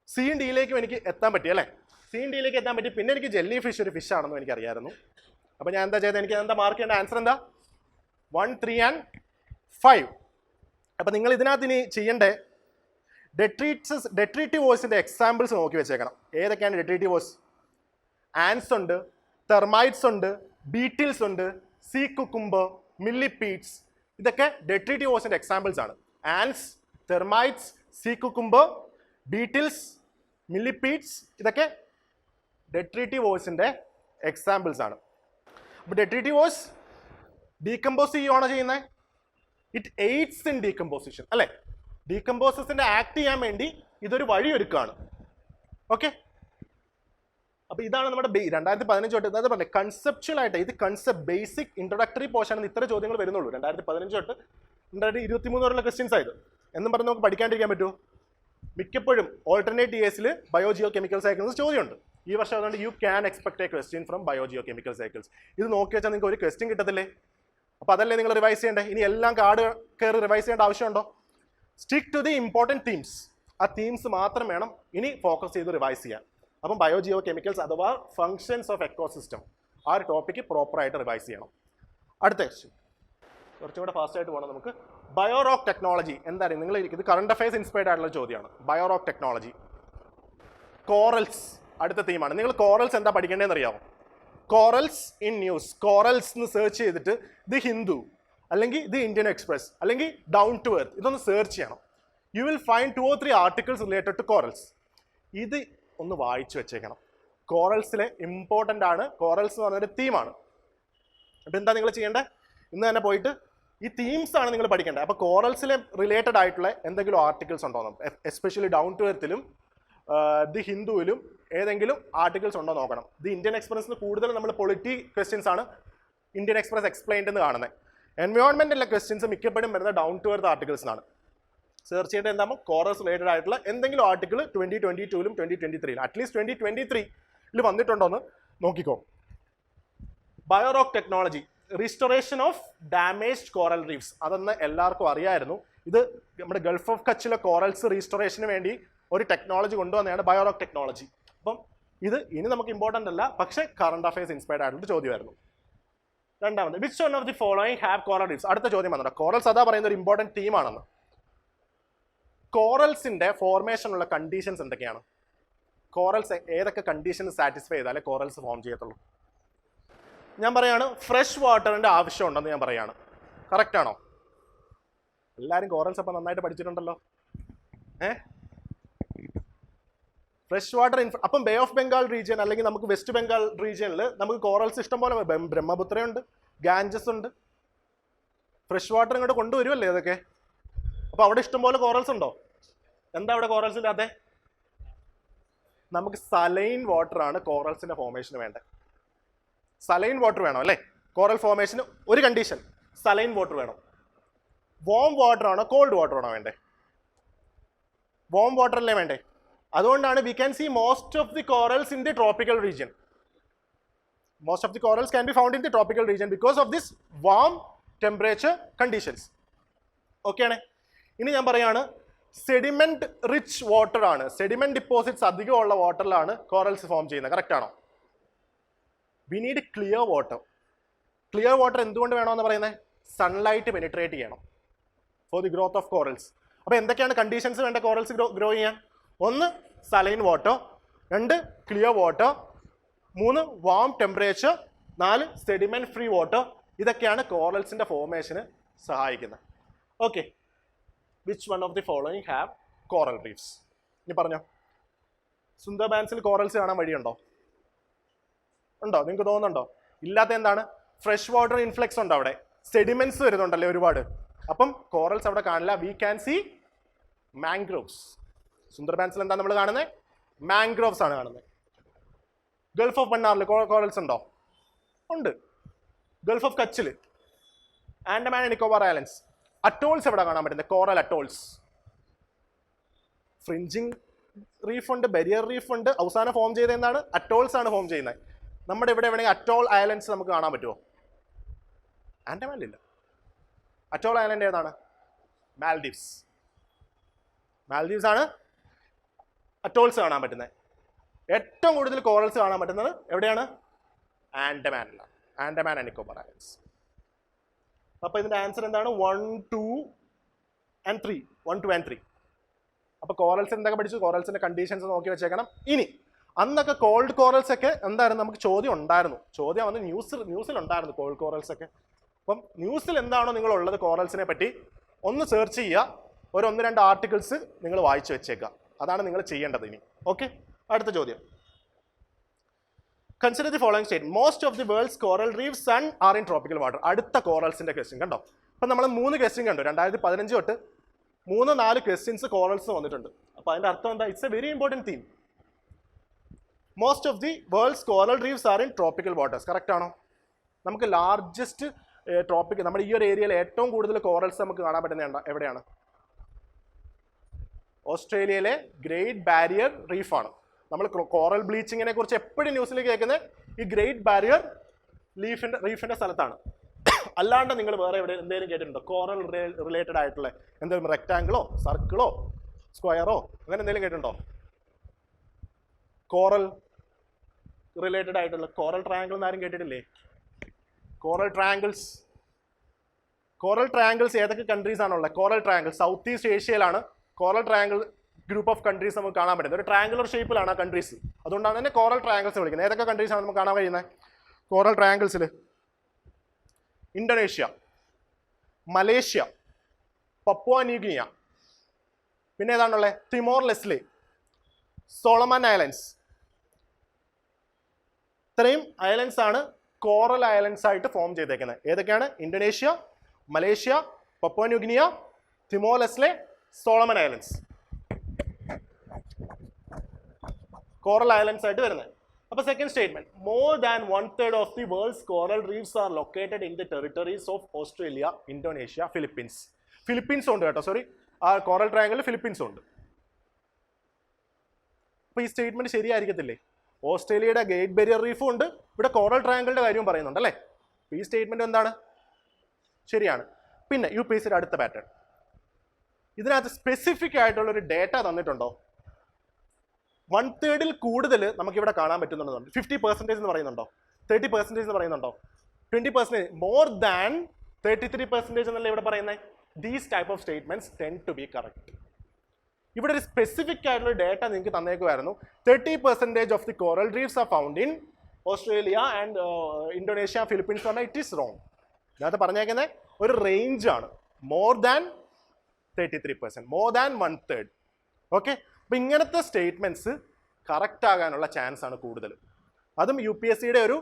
സിയും ഡിയിലേക്കും എനിക്ക് എത്താൻ പറ്റി അല്ലേ? സിയും ഡിയിലേക്ക് എത്താൻ പറ്റി. പിന്നെ എനിക്ക് ജെല്ലി ഫിഷ് ഒരു ഫിഷ് ആണെന്നും എനിക്കറിയായിരുന്നു. അപ്പോൾ ഞാൻ എന്താ ചെയ്തത്? എനിക്ക് എന്താ മാർക്ക് ചെയ്യേണ്ട? ആൻസർ എന്താ? 1, 3 and 5. അപ്പോൾ നിങ്ങൾ ഇതിനകത്ത് ഇനി ചെയ്യേണ്ടേ ഡെട്രിറ്റീവോഴ്സിൻ്റെ എക്സാമ്പിൾസ് നോക്കി വെച്ചേക്കണം. ഏതൊക്കെയാണ് ഡെട്രിറ്റീവോഴ്സ്? ആൻസ് ഉണ്ട്, തെർമൈറ്റ്സ് ഉണ്ട്, ബീറ്റിൽസ് ഉണ്ട്, സീ കുക്കുംബർ, മില്ലിപ്പീഡ്സ്. ഇതൊക്കെ ഡെട്രിറ്റീവോഴ്സിൻ്റെ എക്സാമ്പിൾസ് ആണ്. ആൻസ്, തെർമൈറ്റ്സ്, സീ കുക്കുംബർ, ബീറ്റിൽസ്, മില്ലിപ്പീഡ്സ്, ഇതൊക്കെ ഡെട്രിറ്റീവോഴ്സിൻ്റെ എക്സാമ്പിൾസ് ആണ്. അപ്പോൾ ഡെട്രിറ്റീവോഴ്സ് ഡീകമ്പോസ് ചെയ്യുകയാണോ ചെയ്യുന്നത്? ഇറ്റ് എയ്ഡ്സ് ഇൻ ഡീകമ്പോസിഷൻ അല്ലേ? ഡീകമ്പോസസിന്റെ ആക്ട് ചെയ്യാൻ വേണ്ടി ഇതൊരു വഴിയൊരുക്കാണ്. ഓക്കെ, അപ്പൊ ഇതാണ് നമ്മുടെ 2015 തൊട്ട് അതായത് പറഞ്ഞത് കൺസെപ്ച്വൽ ആയിട്ട്. ഇത് ബേസിക് ഇൻട്രൊഡക്ടറി പോർഷൻ ഇത്ര ചോദ്യങ്ങൾ വരുന്നുള്ളൂ. 2015 തൊട്ട് 2023 വരെയുള്ള ക്വസ്റ്റ്യൻസ് ആയത് എന്നും പറഞ്ഞ് നമുക്ക് പഠിക്കാണ്ടിരിക്കാൻ പറ്റുമോ? മിക്കപ്പോഴും ഓൾട്ടർനേറ്റ് ഇയേഴ്സിൽ ബയോജിയോ കെമിക്കൽ സൈക്കിൾസ് ചോദ്യമുണ്ട്. ഈ വർഷം അതുകൊണ്ട് you can expect A question from biogeochemical cycles. ഇത് നോക്കി വെച്ചാൽ നിങ്ങൾക്ക് ഒരു ക്വസ്റ്റ്യൻ കിട്ടത്തില്ലേ? അപ്പോൾ അതല്ലേ നിങ്ങൾ റിവൈസ് ചെയ്യേണ്ടേ? ഇനി എല്ലാം കാർഡ് കയറി റിവൈസ് ചെയ്യേണ്ട ആവശ്യമുണ്ടോ? Stick to the important themes. ആ തീംസ് മാത്രം വേണം ഇനി ഫോക്കസ് ചെയ്ത് റിവൈസ് ചെയ്യാൻ. അപ്പം ബയോജിയോ കെമിക്കൽസ് അഥവാ ഫങ്ഷൻസ് ഓഫ് എക്കോസിസ്റ്റം ആ ഒരു ടോപ്പിക്ക് പ്രോപ്പറായിട്ട് റിവൈസ് ചെയ്യണം. അടുത്ത ക്വസ്റ്റ്യൻ കുറച്ചും കൂടെ ഫാസ്റ്റ് ആയിട്ട് പോകണം നമുക്ക്. ബയോറോക്ക് ടെക്നോളജി എന്താണ്? നിങ്ങൾ ഇത് കറണ്ട് അഫയേഴ്സ് ഇൻസ്പയർഡ് ആയിട്ടുള്ള ചോദ്യമാണ്. ബയോറോക്ക് ടെക്നോളജി. കോറൽസ് അടുത്ത തീമാണ്. നിങ്ങൾ കോറൽസ് എന്താ പഠിക്കേണ്ടതെന്ന് അറിയാമോ? Corals in news. കോറൽസ് എന്ന് സെർച്ച് ചെയ്തിട്ട് ദി ഹിന്ദു അല്ലെങ്കിൽ ദി ഇന്ത്യൻ എക്സ്പ്രസ് അല്ലെങ്കിൽ ഡൗൺ ടു എർത്ത് ഇതൊന്ന് സെർച്ച് ചെയ്യണം. You will find 2 or 3 articles related to corals. ഇത് ഒന്ന് വായിച്ചു വെച്ചേക്കണം. കോറൽസിലെ ഇമ്പോർട്ടൻ്റ് ആണ്. കോറൽസ് എന്ന് പറഞ്ഞൊരു തീമാണ്. അപ്പോൾ എന്താ നിങ്ങൾ ചെയ്യേണ്ടത്? ഇന്ന് തന്നെ പോയിട്ട് ഈ തീംസ് ആണ് നിങ്ങൾ പഠിക്കേണ്ടത്. അപ്പോൾ കോറൽസിലെ റിലേറ്റഡ് ആയിട്ടുള്ള എന്തെങ്കിലും ആർട്ടിക്കിൾസ് ഉണ്ടോ, എസ്പെഷ്യലി ഡൗൺ ടു എർത്തിലും ദി ഹിന്ദുവിലും ഏതെങ്കിലും ആർട്ടിക്കിൾസ് ഉണ്ടോ നോക്കണം. ദി ഇന്ത്യൻ എക്സ്പ്രസിന് കൂടുതൽ നമ്മൾ പൊളിറ്റി ക്വസ്റ്റ്യൻസ് ആണ് ഇന്ത്യൻ എക്സ്പ്രസ് എക്സ്പ്ലെയിൻഡ് എന്ന് കാണുന്നത്. എൻവയോൺമെൻറ്റിലെ ക്വസ്റ്റ്യൻസ് മിക്കപ്പോഴും വരുന്ന ഡൗൺ ടു എർത്ത് ആർട്ടിക്കിൾസിനാണ്. സെർച്ച് ചെയ്യേണ്ടത് എന്താകുമ്പോൾ കോറൽസ് റിലേറ്റഡ് ആയിട്ടുള്ള എന്തെങ്കിലും ആർട്ടിക്കിൾ 2022ലും 2023ലും അറ്റ്ലീസ്റ്റ് 2023ൽ വന്നിട്ടുണ്ടോയെന്ന് നോക്കിക്കോ. Biorock technology, restoration of damaged coral reefs. അതെന്ന് എല്ലാവർക്കും അറിയായിരുന്നു. ഇത് നമ്മുടെ ഗൾഫ് ഓഫ് കച്ചിലെ കോറൽസ് റീസ്റ്റോറേഷന് വേണ്ടി ഒരു ടെക്നോളജി കൊണ്ടുവന്നതാണ് ബയോറോക്ക് ടെക്നോളജി. അപ്പം ഇത് ഇനി നമുക്ക് ഇമ്പോർട്ടൻ്റ് അല്ല, പക്ഷേ കറണ്ട് അഫയേഴ്സ് ഇൻസ്പയർഡ് ആയിട്ടുള്ള ചോദ്യമായിരുന്നു. രണ്ടാമത്, which one of the following have coral reefs. അടുത്ത ചോദ്യം വന്നിട്ട് കോറൽസ് അതാ പറയുന്ന ഒരു ഇമ്പോർട്ടൻറ്റ് തീമാണെന്ന്. കോറൽസിൻ്റെ ഫോർമേഷനുള്ള കണ്ടീഷൻസ് എന്തൊക്കെയാണ്? കോറൽസ് ഏതൊക്കെ കണ്ടീഷൻസ് സാറ്റിസ്ഫൈ ചെയ്താലേ കോറൽസ് ഫോം ചെയ്യത്തുള്ളൂ? ഞാൻ പറയാണ് ഫ്രഷ് വാട്ടറിൻ്റെ ആവശ്യമുണ്ടെന്ന് ഞാൻ പറയാണ്. കറക്റ്റ് ആണോ? എല്ലാവരും കോറൽസ് അപ്പം നന്നായിട്ട് പഠിച്ചിട്ടുണ്ടല്ലോ. ഫ്രഷ് വാട്ടർ അപ്പം ബേ ഓഫ് ബംഗാൾ റീജിയൻ അല്ലെങ്കിൽ നമുക്ക് വെസ്റ്റ് ബംഗാൾ റീജിയനിൽ നമുക്ക് കോറൽസ് ഇഷ്ടംപോലെ ബ്രഹ്മപുത്രയുണ്ട്, ഗാഞ്ചസ് ഉണ്ട്. ഫ്രഷ് വാട്ടർ ഇങ്ങോട്ട് കൊണ്ടുവരുമല്ലേ അതൊക്കെ. അപ്പോൾ അവിടെ ഇഷ്ടംപോലെ കോറൽസ് ഉണ്ടോ? എന്താ അവിടെ കോറൽസ് ഇല്ലാതെ? നമുക്ക് സലൈൻ വാട്ടറാണ് കോറൽസിൻ്റെ ഫോർമേഷന് വേണ്ടത്. സലൈൻ വാട്ടർ വേണം അല്ലേ കോറൽ ഫോർമേഷന്? ഒരു കണ്ടീഷൻ, സലൈൻ വാട്ടർ വേണം. വോം വാട്ടർ ആണോ കോൾഡ് വാട്ടർ ആണോ വേണ്ടേ? വോം വാട്ടർ അല്ലേ വേണ്ടേ? അതുകൊണ്ടാണ് we can see most of the corals in the tropical region. Most of the corals can be found in the tropical region because of this warm temperature conditions. Okay ആണ്. ഇനി ഞാൻ പറയാണ് sediment rich water ആണ്. Sediment deposits അധികമുള്ള വാട്ടറിലാണ് corals form ചെയ്യുന്നത്. Correct ആണോ? We need clear water. Clear water എന്തുകൊണ്ട് വേണമെന്ന് പറയുന്നത്? സൺലൈറ്റ് പെനിട്രേറ്റ് ചെയ്യണം for the growth of corals. അപ്പോൾ എന്തൊക്കെയാണ് കണ്ടീഷൻസ് വേണ്ട കോറൽസ് ഗ്രോ ചെയ്യാൻ? 1 saline water, 2 clear water, 3 warm temperature, 4 sediment free water. ഇതൊക്കെയാണ് കോറൽസിൻ്റെ ഫോർമേഷന് സഹായിക്കുന്നത്. Okay, which one of the following have coral reefs? ഇനി പറഞ്ഞോ. സുന്ദർബാൻസിൽ കോറൽസ് കാണാൻ വഴിയുണ്ടോ? ഉണ്ടോ? നിങ്ങൾക്ക് തോന്നുന്നുണ്ടോ? ഇല്ലാത്ത എന്താണ്? ഫ്രഷ് വാട്ടർ ഇൻഫ്ലക്സ് ഉണ്ട് അവിടെ, സെഡിമെന്റ്സ് വരുന്നുണ്ടല്ലേ ഒരുപാട്. അപ്പം കോറൽസ് അവിടെ കാണില്ല. We can see mangroves. സുന്ദർബാൻസിൽ എന്താ നമ്മൾ കാണുന്നത്? മാംഗ്രോവ്സ് ആണ് കാണുന്നത്. ഗൾഫ് ഓഫ് മന്നാറിൽ കോറൽസ് ഉണ്ടോ? ഉണ്ട്. ഗൾഫ് ഓഫ് കച്ചിൽ, Andaman and Nicobar Islands, atolls എവിടെ കാണാൻ പറ്റുന്നത്? കോറൽ അറ്റോൾസ്. ഫ്രിഞ്ചിങ് റീഫ് ഉണ്ട്, ബെരിയർ റീഫ് ഉണ്ട്. അവസാനം ഫോം ചെയ്ത എന്താണ്? അറ്റോൾസ് ആണ് ഫോം ചെയ്യുന്നത്. നമ്മുടെ ഇവിടെ എവിടെയെങ്കിലും അറ്റോൾ ഐലൻഡ്സ് നമുക്ക് കാണാൻ പറ്റുമോ? ആൻഡമാനിലില്ല. അറ്റോൾ ഐലൻഡ് ഏതാണ്? മാൽഡീവ്സ്. മാൽഡീവ്സ് ആണ് അറ്റോൾസ് കാണാൻ പറ്റുന്നത്. ഏറ്റവും കൂടുതൽ കോറൽസ് കാണാൻ പറ്റുന്നത് എവിടെയാണ്? ആൻഡമാനിലാണ്. Andaman and Nicobar Islands. അപ്പോൾ ഇതിൻ്റെ ആൻസർ എന്താണ്? 1, 2 and 3. 1, 2 and 3. അപ്പോൾ കോറൽസ് എന്തൊക്കെ പഠിച്ചു? കോറൽസിന്റെ കണ്ടീഷൻസ് നോക്കി വെച്ചേക്കണം. ഇനി അന്നൊക്കെ കോൾഡ് കോറൽസ് ഒക്കെ എന്തായിരുന്നു? നമുക്ക് ചോദ്യം ഉണ്ടായിരുന്നു. ചോദ്യം വന്ന് ന്യൂസിലുണ്ടായിരുന്നു കോൾഡ് കോറൽസ് ഒക്കെ. അപ്പം ന്യൂസിൽ എന്താണോ നിങ്ങളുള്ളത് കോറൽസിനെ പറ്റി ഒന്ന് സെർച്ച് ചെയ്യുക. ഒരു 1-2 ആർട്ടിക്കിൾസ് നിങ്ങൾ വായിച്ചു വെച്ചേക്കുക. അതാണ് നിങ്ങൾ ചെയ്യേണ്ടത് ഇനി. ഓക്കെ, അടുത്ത ചോദ്യം. Consider the following state. Most of the world's coral reefs are in tropical water. അടുത്ത കോറൽസിന്റെ ക്വസ്റ്റ്യൻ കണ്ടോ. അപ്പം നമ്മൾ 3 ക്വസ്റ്റ്യൻ കണ്ടു. 2015 തൊട്ട് 3-4 ക്വസ്റ്റ്യൻസ് കോറൽസ് വന്നിട്ടുണ്ട്. അപ്പോൾ അതിൻ്റെ അർത്ഥം എന്താ? It's a very important theme. Most of the world's coral reefs are in tropical waters. Correct ആണോ? നമുക്ക് ലാർജസ്റ്റ് ട്രോപ്പിക്, നമ്മുടെ ഈ ഒരു ഏരിയയിൽ ഏറ്റവും കൂടുതൽ കോറൽസ് നമുക്ക് കാണാൻ പറ്റുന്ന എവിടെയാണ്? ഓസ്ട്രേലിയയിലെ ഗ്രേറ്റ് ബാരിയർ റീഫാണ്. നമ്മൾ കോറൽ ബ്ലീച്ചിങ്ങിനെ കുറിച്ച് എപ്പോഴും ന്യൂസിൽ കേൾക്കുന്നത് ഈ ഗ്രേറ്റ് ബാരിയർ റീഫിൻ്റെ സ്ഥലത്താണ്. അല്ലാണ്ട് നിങ്ങൾ വേറെ എവിടെ എന്തെങ്കിലും കേട്ടിട്ടുണ്ടോ? കോറൽ റിലേറ്റഡ് ആയിട്ടുള്ള എന്തെങ്കിലും റെക്ടാങ്കിളോ സർക്കിളോ സ്ക്വയറോ അങ്ങനെ എന്തെങ്കിലും കേട്ടിട്ടുണ്ടോ? കോറൽ റിലേറ്റഡ് ആയിട്ടുള്ള കോറൽ ട്രയാങ്കിൾ എന്നാരും കേട്ടിട്ടില്ലേ? കോറൽ ട്രയാങ്കിൾസ് ഏതൊക്കെ കൺട്രീസ് ആണുള്ളത്? കോറൽ ട്രയാങ്കിൾ സൗത്ത് ഈസ്റ്റ് ഏഷ്യയിലാണ് coral triangle group of countries നമുക്ക് കാണാൻ പറ്റുന്നത്. ഒരു ട്രയാങ്കുലർ ഷേപ്പിലാണ് ആ കൺട്രീസ്. അതുകൊണ്ടാണ് തന്നെ കോറൽ ട്രയാങ്കിൾസ് വിളിക്കുന്നത്. ഏതൊക്കെ കൺട്രീസാണ് നമുക്ക് കാണാൻ കഴിയുന്നത് കോറൽ ട്രയാങ്കിൾസിൽ? ഇന്തോനേഷ്യ, മലേഷ്യ, പപ്പുവ ന്യൂഗിനിയ, പിന്നെ ഏതാണുള്ളത്? Timor Leste, Solomon Islands. ഇത്രയും ഐലൻഡ്സ് ആണ് കോറൽ ഐലൻഡ്സ് ആയിട്ട് ഫോം ചെയ്തേക്കുന്നത്. ഏതൊക്കെയാണ്? Indonesia, Malaysia, Papua New Guinea, Timor Leste, Solomon Islands. Coral islands ആയിട്ട് വരുന്നത്. അപ്പോൾ second statement, more than 1/3 of the world's coral reefs are located in the territories of Australia, Indonesia, Philippines. Philippines ഉണ്ട് കേട്ടോ, sorry, ആ coral ട്രയാങ്കിളിൽ Philippines ഉണ്ട്. അപ്പോൾ ഈ statement ശരിയായിരിക്കത്തില്ലേ? ഓസ്ട്രേലിയയുടെ ഗ്രേറ്റ് ബാരിയർ റീഫും ഉണ്ട്, ഇവിടെ കോറൽ ട്രയാങ്കിളിന്റെ കാര്യവും പറയുന്നുണ്ട് അല്ലേ? ഈ സ്റ്റേറ്റ്മെന്റ് എന്താണ്? ശരിയാണ്. പിന്നെ UPSC അടുത്ത പാറ്റേൺ, ഇതിനകത്ത് സ്പെസിഫിക് ആയിട്ടുള്ളൊരു ഡേറ്റ തന്നിട്ടുണ്ടോ? 1/3 കൂടുതൽ നമുക്കിവിടെ കാണാൻ പറ്റുന്നുണ്ട്. 50% എന്ന് പറയുന്നുണ്ടോ? 30% എന്ന് പറയുന്നുണ്ടോ? 20%? മോർ ദാൻ 33% എന്നല്ലേ ഇവിടെ പറയുന്നത്? These type of statements tend to be correct. ഇവിടെ ഒരു സ്പെസിഫിക് ആയിട്ടുള്ള ഡേറ്റ നിങ്ങൾക്ക് തന്നേക്കുമായിരുന്നു. 30% of the coral reefs are found in Australia and Indonesia, Philippines പറഞ്ഞാൽ ഇറ്റ് ഈസ് റോങ്. ഇതിനകത്ത് പറഞ്ഞേക്കുന്നത് ഒരു റേഞ്ച് ആണ്. More than 33%, more than 1/3. Okay, അപ്പം ഇങ്ങനത്തെ സ്റ്റേറ്റ്മെൻറ്റ്സ് കറക്റ്റ് ആകാനുള്ള ചാൻസ് ആണ് കൂടുതൽ. അതും UPSCയുടെ ഒരു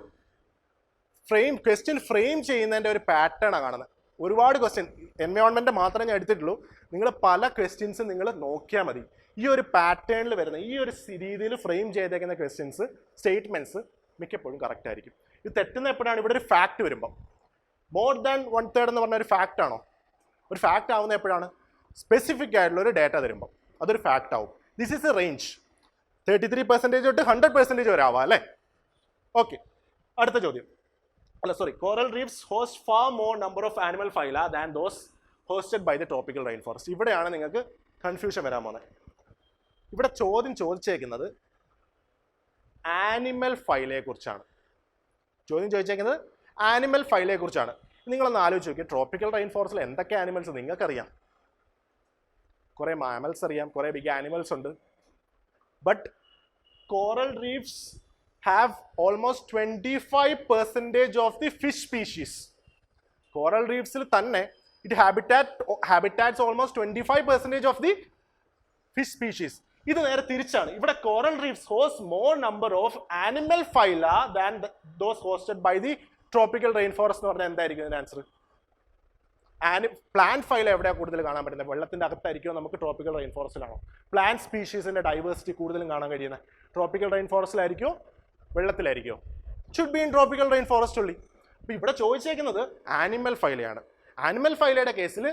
ക്വസ്റ്റ്യൻ ഫ്രെയിം ചെയ്യുന്നതിൻ്റെ ഒരു പാറ്റേൺ ആണ് കാണുന്നത്. ഒരുപാട് ക്വസ്റ്റ്യൻ എൻവയോൺമെൻറ്റ് മാത്രമേ ഞാൻ എടുത്തിട്ടുള്ളൂ. നിങ്ങൾ പല ക്വസ്റ്റ്യൻസ് നിങ്ങൾ നോക്കിയാൽ മതി. ഈ ഒരു പാറ്റേണിൽ വരുന്ന ഈ ഒരു രീതിയിൽ ഫ്രെയിം ചെയ്തേക്കുന്ന ക്വസ്റ്റ്യൻസ് സ്റ്റേറ്റ്മെൻറ്റ്സ് മിക്കപ്പോഴും കറക്റ്റ് ആയിരിക്കും. ഇത് തെറ്റുന്ന എപ്പോഴാണ്? ഇവിടെ ഒരു ഫാക്റ്റ് വരുമ്പം. മോർ ദാൻ 1/3 എന്ന് പറഞ്ഞ ഒരു ഫാക്റ്റ് ആണോ? ഒരു ഫാക്റ്റ് ആവുന്ന എപ്പോഴാണ്? സ്പെസിഫിക് ആയിട്ടുള്ള ഒരു ഡേറ്റ തരുമ്പോൾ അതൊരു ഫാക്റ്റ് ആവും. This is A range. 33% തൊട്ട് 100% വരെ ആവാം അല്ലേ? ഓക്കെ, അടുത്ത ചോദ്യം. അല്ല sorry, coral reefs host far more number of animal phyla than those hosted by the tropical rain forest. ഇവിടെയാണ് നിങ്ങൾക്ക് കൺഫ്യൂഷൻ വരാൻ പോകുന്നത്. ഇവിടെ ചോദ്യം ചോദിച്ചേക്കുന്നത് ആനിമൽ ഫൈലയെ കുറിച്ചാണ്. ചോദ്യം ചോദിച്ചേക്കുന്നത് ആനിമൽ ഫൈലയെ കുറിച്ചാണ്. നിങ്ങളൊന്ന് ആലോചിച്ച് നോക്കിയാൽ ട്രോപ്പിക്കൽ റെയിൻ ഫോറസ്റ്റിൽ എന്തൊക്കെ ആനിമൽസ് നിങ്ങൾക്കറിയാം? കുറേ മാമൽസ് അറിയാം, കുറേ ബിഗ് ആനിമൽസ് ഉണ്ട്. But coral reefs have almost 25% of the fish species. Coral റീഫ്സിൽ തന്നെ it habitats almost 25% of the fish species. ഇത് നേരെ തിരിച്ചാണ്. ഇവിടെ coral reefs host more number of animal phyla than those hosted by the tropical rain forest എന്ന് പറഞ്ഞാൽ എന്തായിരിക്കും ഇതിന്റെ ആൻസർ? പ്ലാന്റ് ഫൈല എവിടെയാണ് കൂടുതൽ കാണാൻ പറ്റുന്നത്? വെള്ളത്തിന്റെ അകത്തായിരിക്കുമോ നമുക്ക് ട്രോപ്പിക്കൽ റെയിൻ ഫോറസ്റ്റിലാണോ? പ്ലാന്റ് സ്പീഷീസിന്റെ ഡൈവേഴ്സിറ്റി കൂടുതലും കാണാൻ കഴിയുന്നത് ട്രോപ്പിക്കൽ റെയിൻ ഫോറസ്റ്റിലായിരിക്കോ വെള്ളത്തിലായിരിക്കോ? Should be in tropical rain forest only. അപ്പോൾ ഇവിടെ ചോദിച്ചേക്കുന്നത് ആനിമൽ ഫൈലയാണ്. ആനിമൽ ഫൈലയുടെ കേസിൽ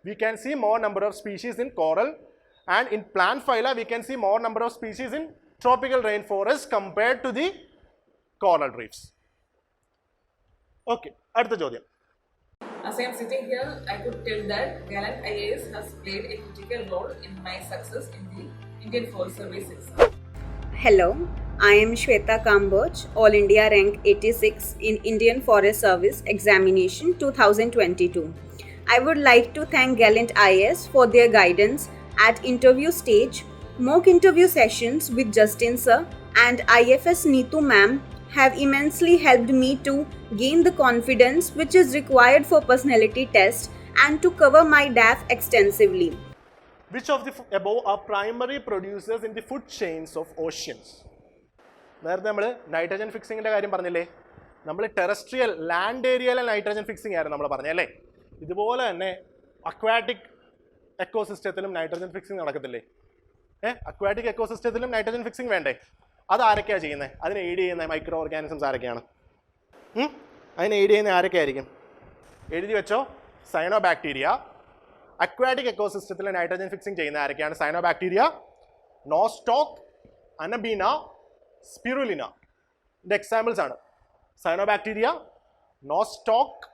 we can see more number of species in coral and in plant phyla we can see more number of species in tropical rain forest compared to the coral reefs. Okay, അടുത്ത ചോദ്യം. As I am sitting here, I could tell that Gallant IAS has played a critical role in my success in the Indian Forest Service exam. Hello, I am Shweta Kamboj, All India Rank 86 in Indian Forest Service Examination 2022. I would like to thank Gallant IAS for their guidance at interview stage, mock interview sessions with Justin sir and IFS Neetu ma'am have immensely helped me to gain the confidence which is required for personality test and to cover my DAF extensively. Which of the above are primary producers in the food chains of oceans? നേരത്തെ നമ്മൾ nitrogen ഫിക്സിങ്ങിൻ്റെ കാര്യം പറഞ്ഞില്ലേ? നമ്മൾ terrestrial land ഏരിയയിലെ nitrogen fixing ആയിരുന്നു നമ്മൾ പറഞ്ഞല്ലേ? ഇതുപോലെ തന്നെ അക്വാറ്റിക് എക്കോസിസ്റ്റത്തിലും നൈട്രജൻ ഫിക്സിംഗ് നടക്കത്തില്ലേ? അക്വാറ്റിക് എക്കോസിസ്റ്റത്തിലും നൈട്രജൻ ഫിക്സിംഗ് വേണ്ടേ? അത് ആരൊക്കെയാണ് ചെയ്യുന്നത്? അതിനെ എയ്ഡ് ചെയ്യുന്ന മൈക്രോ ഓർഗാനിസംസ് ആരൊക്കെയാണ്? അതിനെ എയ്ഡ് ചെയ്യുന്ന ആരൊക്കെ ആയിരിക്കും? എഴുതി വെച്ചോ. സൈനോ ബാക്ടീരിയ. അക്വാറ്റിക് എക്കോസിസ്റ്റത്തിൽ നൈട്രജൻ ഫിക്സിംഗ് ചെയ്യുന്ന ആരൊക്കെയാണ്? സൈനോ ബാക്ടീരിയ, നോസ്റ്റോക്ക്, അനബീന, സ്പിറുലിന. ഇതിൻ്റെ എക്സാമ്പിൾസ് ആണ് സൈനോ ബാക്ടീരിയ, നോസ്റ്റോക്ക്,